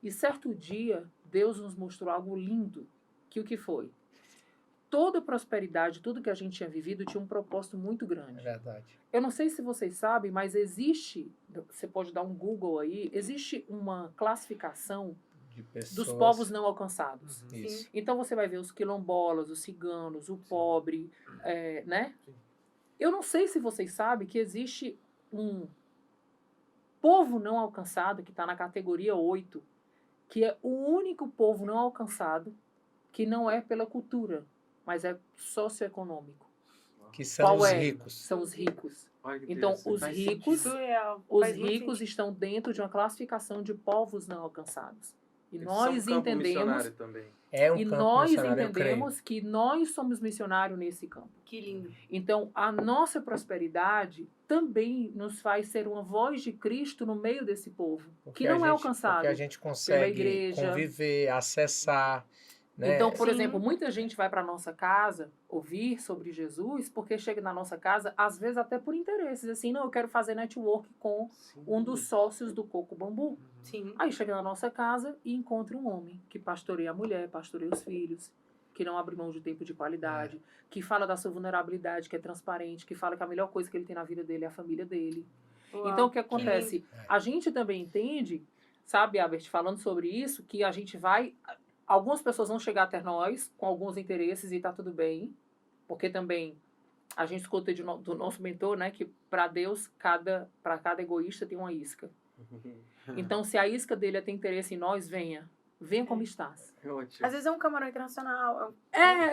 E certo dia, Deus nos mostrou algo lindo, que o que foi? Toda prosperidade, tudo que a gente tinha vivido tinha um propósito muito grande. É verdade. Eu não sei se vocês sabem, mas existe, você pode dar um Google aí, existe uma classificação De pessoas. dos povos não alcançados. Isso. Então você vai ver os quilombolas, os ciganos, o pobre, né? Eu não sei se vocês sabem que existe um povo não alcançado, que está na categoria 8, que é o único povo não alcançado que não é pela cultura, mas é socioeconômico. Que são Qual os é? ricos. São os ricos. Olha que Então, interessante. os Faz ricos, Surreal. os Faz muito ricos sentido. estão dentro de uma classificação de povos não alcançados. E Eles nós são um campo entendemos, missionário também. É um e campo nós missionário, eu creio. entendemos que nós somos missionários nesse campo. Que lindo. Então, a nossa prosperidade também nos faz ser uma voz de Cristo no meio desse povo, Porque que a não é gente- alcançado. Porque a gente consegue igreja. conviver, acessar, né? Então, por Sim. exemplo, muita gente vai para nossa casa ouvir sobre Jesus porque chega na nossa casa, às vezes até por interesses, assim, não, eu quero fazer network com um dos sócios do Coco Bambu. Sim. Aí chega na nossa casa e encontra um homem que pastoreia a mulher, pastoreia os filhos, que não abre mão de tempo de qualidade, que fala da sua vulnerabilidade, que é transparente, que fala que a melhor coisa que ele tem na vida dele é a família dele. Uau, Então, o que lindo. acontece? A gente também entende, sabe, Albert, falando sobre isso, que a gente vai... Algumas pessoas vão chegar até nós com alguns interesses e tá tudo bem, porque também a gente escuta do nosso mentor, né, que para Deus, para cada egoísta tem uma isca. Então, se a isca dele é ter interesse em nós, venha como estás. Ótimo. Às vezes é um camarão internacional.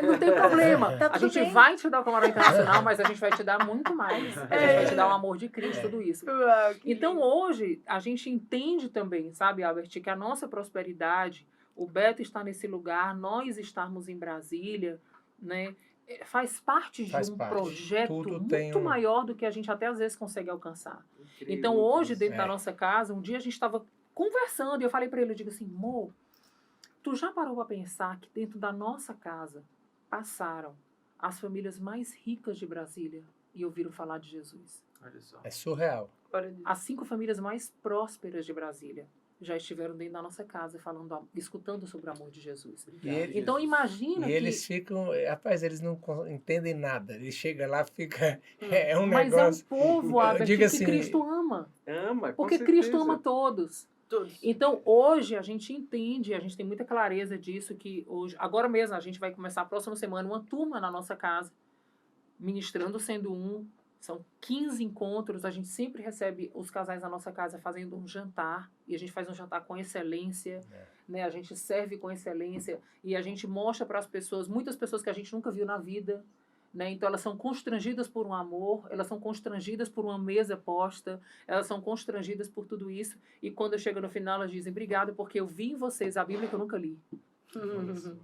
Não tem problema. Tá A tudo gente bem. vai te dar o camarão internacional, mas a gente vai te dar muito mais. A gente vai te dar o amor de Cristo, tudo isso. Uau, que Então, lindo. hoje, a gente entende também, sabe, Albert, que a nossa prosperidade, o Beto está nesse lugar, nós estarmos em Brasília, né, faz parte de Faz um parte. projeto Tudo tem muito um- maior do que a gente até às vezes consegue alcançar. Incrível Então, hoje, isso. dentro da É. nossa casa, um dia a gente estava conversando e eu falei para ele, eu digo assim, amor, tu já parou para pensar que dentro da nossa casa passaram as famílias mais ricas de Brasília e ouviram falar de Jesus? Olha só. É surreal. Glória a Deus. As 5 famílias mais prósperas de Brasília já estiveram dentro da nossa casa escutando sobre o amor de Jesus. E ele- Então imagina E que... eles ficam, rapaz, eles não entendem nada. Eles chegam lá, fica, é um Mas negócio. é um povo, Albert, digo que assim, Cristo ama. Ama, com Porque certeza. Cristo ama todos. Todos. Então, hoje, a gente entende, a gente tem muita clareza disso, que hoje, agora mesmo, a gente vai começar a próxima semana uma turma na nossa casa, ministrando sendo um, são 15 encontros, a gente sempre recebe os casais na nossa casa fazendo um jantar, e a gente faz um jantar com excelência, né? A gente serve com excelência, e a gente mostra para as pessoas, muitas pessoas que a gente nunca viu na vida, né? Então elas são constrangidas por um amor, elas são constrangidas por uma mesa posta, elas são constrangidas por tudo isso, e quando chega no final elas dizem, obrigado porque eu vi em vocês a Bíblia que eu nunca li.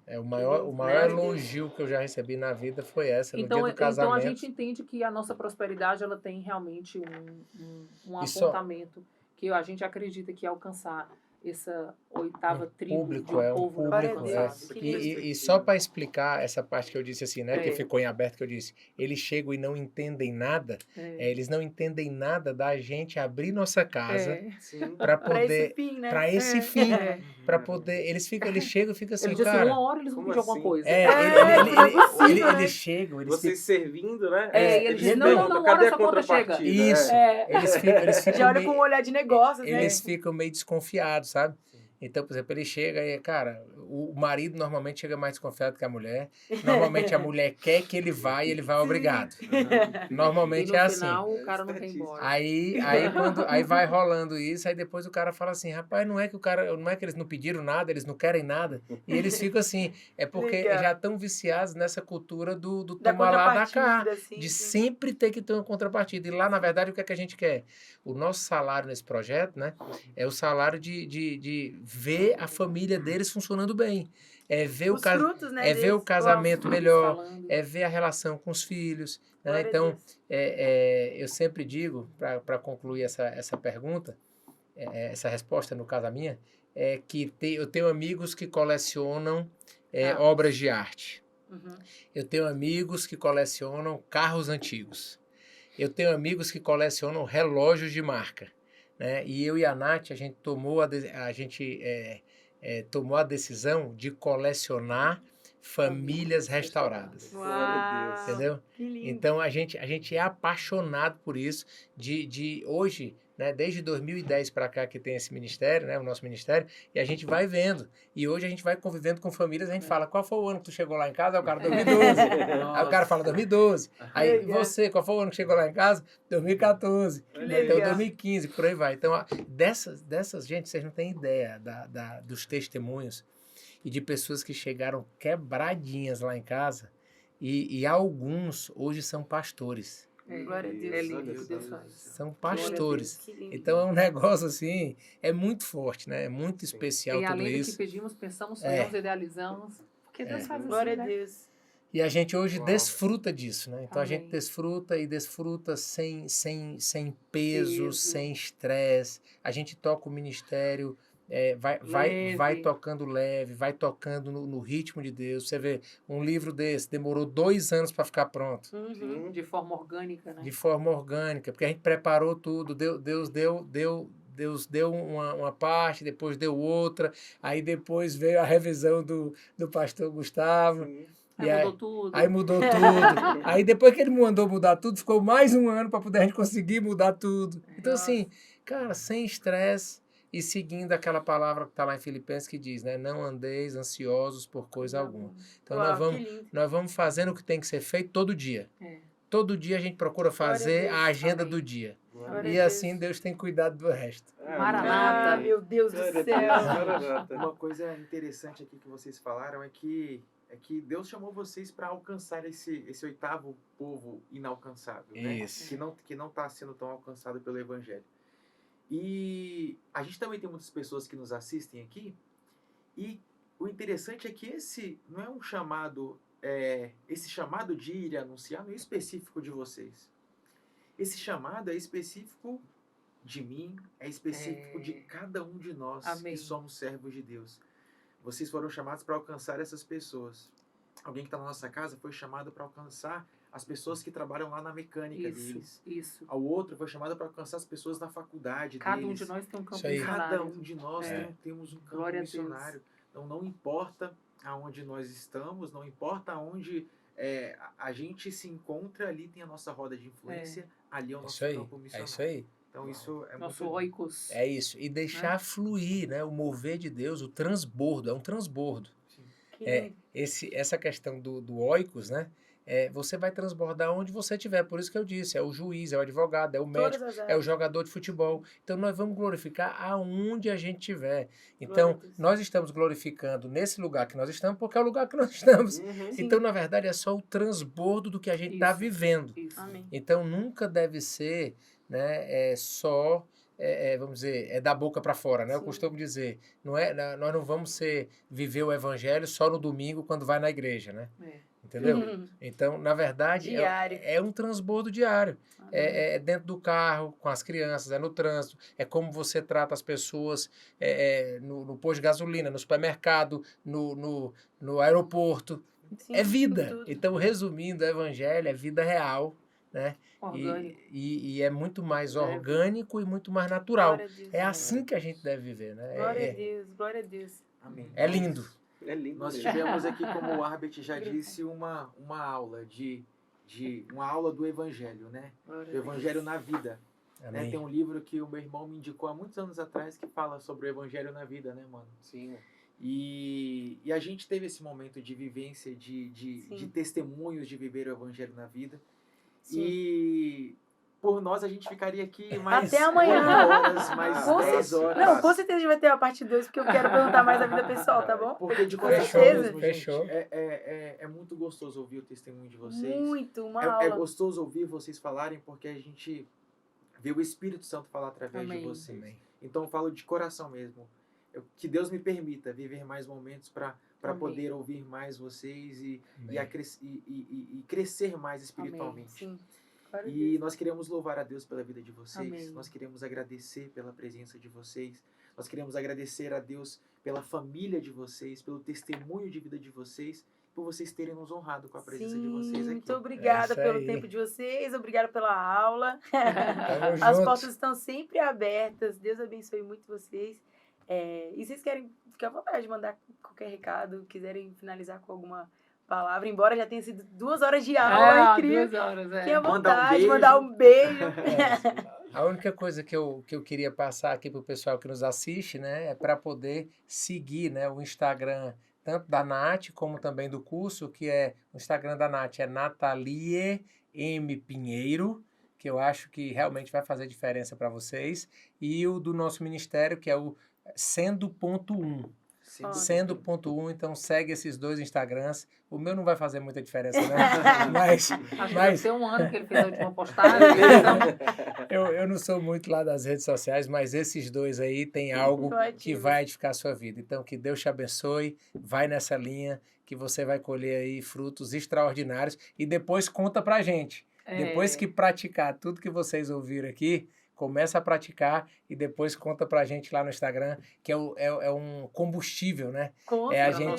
É o maior elogio que eu já recebi na vida foi essa, no Então, dia do casamento. então a gente entende que a nossa prosperidade ela tem realmente um E só- apontamento que a gente acredita que alcançar essa oitava tribo público, de um é um povo não público. alcançado. Que E só para explicar essa parte que eu disse assim, né, que É. ficou em aberto, que eu disse, eles chegam e não entendem nada, eles não entendem nada da gente abrir nossa casa É. Sim. para Pra esse poder, fim, né? para esse fim, É. para poder, eles chegam e ficam assim, Ele disse cara, uma hora eles vão como pedir alguma assim? coisa. eles chegam, eles Vocês servindo, né? É, ele diz, não, perguntam, não, cadê hora a essa conta chega. contrapartida? Isso. É. eles ficam Já olha meio- com um olhar de negócios, né? eles ficam meio desconfiados, sabe? Então, por exemplo, ele chega e, cara, o marido normalmente chega mais desconfiado que a mulher. Normalmente a mulher quer que ele vá e ele vai obrigado. E Normalmente no é assim. final o cara não quer ir Espertíssimo. embora. Aí vai rolando isso, aí depois o cara fala assim, rapaz, não é que eles não pediram nada, eles não querem nada. E eles ficam assim, é porque Legal. já estão viciados nessa cultura do Da tomar lá da cá. contrapartida, assim. De sim. sempre ter que ter uma contrapartida. E lá, na verdade, o que é que a gente quer? O nosso salário nesse projeto, né? É o salário de ver a família deles funcionando bem. É ver Os frutos, né, é ver deles. o casamento melhor, Falando. é ver a relação com os filhos. Né? Glória a Então, Deus. eu sempre digo, para concluir essa pergunta, essa resposta, no caso a minha, é que eu tenho amigos que colecionam obras de arte. Uhum. Eu tenho amigos que colecionam carros antigos. Eu tenho amigos que colecionam relógios de marca. Né? E eu e a Nath, a gente tomou tomou a decisão de colecionar famílias restauradas. Uau, Entendeu? que lindo. Então a gente é apaixonado por isso. De hoje, né, desde 2010 para cá que tem esse ministério, né, o nosso ministério, e a gente vai vendo. E hoje a gente vai convivendo com famílias, a gente fala, qual foi o ano que tu chegou lá em casa? Aí o cara, 2012. Aí o cara fala, 2012. Aí Legal. você, qual foi o ano que chegou lá em casa? 2014. legal. Então 2015, por aí vai. Então dessas gente, vocês não têm ideia dos testemunhos e de pessoas que chegaram quebradinhas lá em casa e alguns hoje são pastores. Glória a Deus. É lindo o que Deus faz. São pastores. Que lindo. Então é um negócio assim, é muito forte, né? É muito especial E tudo além do que isso. pedimos, pensamos, sonhamos, idealizamos. Porque Deus faz assim, Glória a né? Deus. E a gente hoje desfruta disso, né? Então a Amém. gente desfruta sem peso, Peso. sem estresse. A gente toca o ministério, Leve. vai tocando leve, vai tocando no ritmo de Deus. Você vê, um livro desse demorou 2 anos para ficar pronto, Uhum. De forma orgânica, né? de forma orgânica, porque a gente preparou tudo, Deus deu uma parte, depois deu outra, aí depois veio a revisão do pastor Gustavo. Aí E mudou tudo. Aí mudou tudo. Aí depois que ele mandou mudar tudo, ficou mais um ano para poder a gente conseguir mudar tudo. Então, assim, cara, sem estresse e seguindo aquela palavra que está lá em Filipenses que diz, né? Não andeis ansiosos por coisa alguma. Então, Uau, que lindo. nós vamos fazendo o que tem que ser feito todo dia. É. Todo dia a gente procura fazer Deus. a agenda Amém. do dia. Glória E a assim Deus. Deus tem cuidado do resto. Maranata. Ah, meu Deus do céu. Uma coisa interessante aqui que vocês falaram é que Deus chamou vocês para alcançar esse 8º povo inalcançável, né? Isso. Que não está sendo tão alcançado pelo Evangelho. E a gente também tem muitas pessoas que nos assistem aqui, e o interessante é que esse não é um chamado, esse chamado de ir e anunciar não é específico de vocês. Esse chamado é específico de mim, é específico de cada um de nós. Amém. Que somos servos de Deus. Vocês foram chamados para alcançar essas pessoas. Alguém que está na nossa casa foi chamado para alcançar as pessoas que trabalham lá na mecânica deles. Isso. O outro foi chamado para alcançar as pessoas na faculdade Cada deles. um de nós tem um campo Isso aí. missionário. Cada um de nós temos um campo Glória a Deus. missionário. Então não importa aonde nós estamos, não importa aonde a gente se encontra, ali tem a nossa roda de influência, ali é o nosso Isso aí. campo missionário. É isso aí. Então isso é Nosso muito... oikos. É isso. E deixar fluir, né? O mover de Deus, o transbordo. É um transbordo. Que lindo. Essa questão do oikos, né? Você vai transbordar onde você estiver. Por isso que eu disse, é o juiz, é o advogado, é o médico, Todas as é o áreas. jogador de futebol. Então nós vamos glorificar aonde a gente estiver. Glória a Então Deus. nós estamos glorificando nesse lugar que nós estamos, porque é o lugar que nós estamos. Sim. Então, na verdade, é só o transbordo do que a gente está Isso. vivendo. Isso. Amém. Então nunca deve ser, né, só, vamos dizer, da boca para fora, né? Eu Sim. costumo dizer, nós não vamos viver o evangelho só no domingo quando vai na igreja, né? Entendeu? Uhum. Então, na verdade, Diário. é um transbordo diário. Amém. É dentro do carro, com as crianças, é no trânsito, é como você trata as pessoas no posto de gasolina, no supermercado, no aeroporto. Sim, É vida. tudo. Então, resumindo, o evangelho é vida real, né? Orgânico. E é muito mais orgânico e muito mais natural. Glória a Deus. É assim que a gente deve viver, né? Glória a Deus, glória a Deus. Amém. É lindo. É lindo. Nós mesmo. tivemos aqui, como o Arbet já disse, uma aula uma aula do Evangelho, né? Glória Do a Deus. Evangelho na vida. Né? Amém. Tem um livro que o meu irmão me indicou há muitos anos atrás que fala sobre o Evangelho na vida, né, mano? Sim. E a gente teve esse momento de vivência, de testemunhos de viver o Evangelho na vida. Sim. E por nós a gente ficaria aqui mais Até amanhã. 8 horas, mais Com 10 certeza. horas. Não, com certeza a gente vai ter a parte 2, porque eu quero perguntar mais da vida pessoal, tá bom? Porque de Com coração certeza. mesmo, Fechou. gente, é muito gostoso ouvir o testemunho de vocês. Muito, uma É aula. gostoso ouvir vocês falarem, porque a gente vê o Espírito Santo falar através Amém. de vocês. Amém. Então eu falo de coração mesmo. que Deus me permita viver mais momentos para Amém. poder ouvir mais vocês e Amém. crescer mais espiritualmente. Sim. Glória a E Deus. nós queremos louvar a Deus pela vida de vocês. Amém. Nós queremos agradecer pela presença de vocês. Nós queremos agradecer a Deus pela família de vocês, pelo testemunho de vida de vocês, por vocês terem nos honrado com a presença de vocês aqui. Muito obrigada isso pelo aí. tempo de vocês, obrigada pela aula. Tamo As junto. portas estão sempre abertas. Deus abençoe muito vocês. E vocês querem, ficar à vontade de mandar qualquer recado, quiserem finalizar com alguma palavra, embora já tenha sido 2 horas de aula, incrível. 2 horas, Fiquem à Mandar um vontade, beijo. mandar um beijo. A única coisa que eu queria passar aqui para o pessoal que nos assiste, né, é para poder seguir, né, o Instagram tanto da Nath como também do curso, que o Instagram da Nath é Nathalie M. Pinheiro, que eu acho que realmente vai fazer diferença para vocês, e o do nosso ministério, que é o Sendo.1. Ó. Sendo.1, então segue esses 2 Instagrams. O meu não vai fazer muita diferença, não. Mas Acho que deve ser 1 ano que ele fez a última postagem. Então, eu não sou muito lá das redes sociais, mas esses 2 aí tem algo Tô que ativa. vai edificar a sua vida. Então, que Deus te abençoe, vai nessa linha, que você vai colher aí frutos extraordinários e depois conta pra gente. Depois que praticar tudo que vocês ouviram aqui, começa a praticar e depois conta pra gente lá no Instagram, que é um combustível, né? Com É a certeza.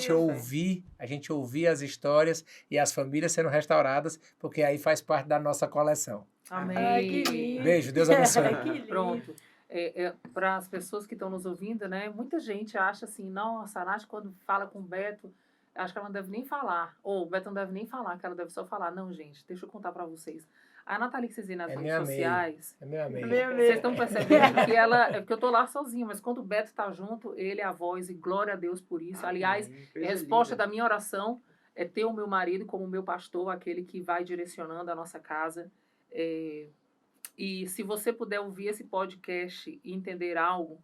gente ouvir as histórias e as famílias sendo restauradas, porque aí faz parte da nossa coleção. Amém. Ai, que lindo. Beijo, Deus abençoe. Que lindo. Pronto. Para as pessoas que estão nos ouvindo, né? Muita gente acha assim, nossa, a Nath, quando fala com o Beto, acho que ela não deve nem falar. Ou o Beto não deve nem falar, que ela deve só falar. Não, gente, deixa eu contar para vocês. A Nathalie que vocês veem nas É redes minha sociais, É meu amigo. Meu vocês Deus. estão percebendo que ela... É porque eu tô lá sozinha, mas quando o Beto tá junto, ele é a voz e glória a Deus por isso. Aliás, a resposta da minha oração é ter o meu marido como meu pastor, aquele que vai direcionando a nossa casa. E se você puder ouvir esse podcast e entender algo,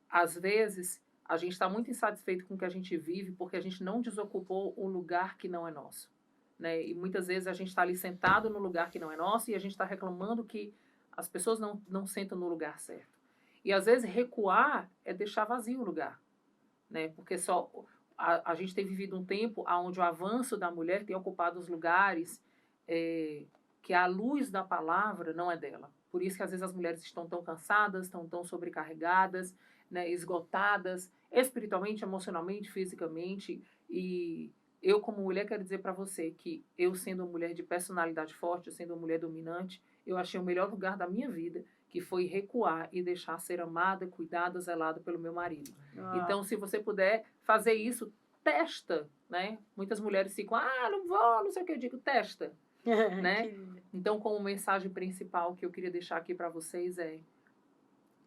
às vezes a gente está muito insatisfeito com o que a gente vive porque a gente não desocupou o lugar que não é nosso. Né? E muitas vezes a gente está ali sentado no lugar que não é nosso e a gente está reclamando que as pessoas não sentam no lugar certo. E às vezes recuar é deixar vazio o lugar. Né? Porque só a gente tem vivido um tempo onde o avanço da mulher tem ocupado os lugares que a luz da palavra não é dela. Por isso que às vezes as mulheres estão tão cansadas, estão tão sobrecarregadas, né, esgotadas, espiritualmente, emocionalmente, fisicamente. E eu, como mulher, quero dizer para você que eu, sendo uma mulher de personalidade forte, sendo uma mulher dominante, eu achei o melhor lugar da minha vida, que foi recuar e deixar ser amada, cuidada, zelada pelo meu marido. Então, se você puder fazer isso, testa, né? Muitas mulheres ficam, não vou, não sei o que, eu digo, testa. Né? Então, como mensagem principal que eu queria deixar aqui para vocês é: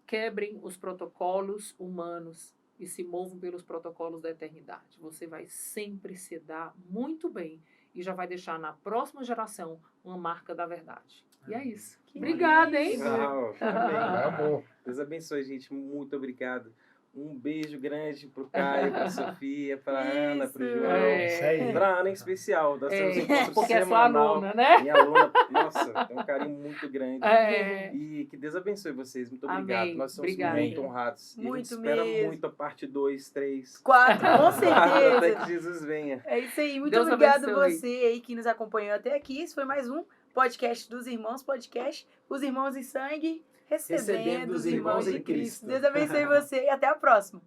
quebrem os protocolos humanos e se movam pelos protocolos da eternidade. Você vai sempre se dar muito bem e já vai deixar na próxima geração uma marca da verdade. E é isso. Que Obrigada, hein? Uau, amém. Amor. Deus abençoe, gente. Muito obrigado. Um beijo grande pro Caio, pra Sofia, pra Ana, pro João. Isso aí. Pra Ana em especial. Nós temos um encontro Porque é sua semanal. aluna, né? Minha aluna, nossa, tem um carinho muito grande. É. E que Deus abençoe vocês. Muito Amém. obrigado. Nós somos Obrigada. muito honrados. E a Muito gente espera mesmo. muito a parte 2, 3. 4, com Até certeza. que Jesus venha. É isso aí. Muito Deus obrigado abençoe. você aí que nos acompanhou até aqui. Esse foi mais um podcast dos Irmãos Podcast. Os Irmãos em Sangue recebendo os irmãos em Cristo. Deus abençoe você e até a próxima.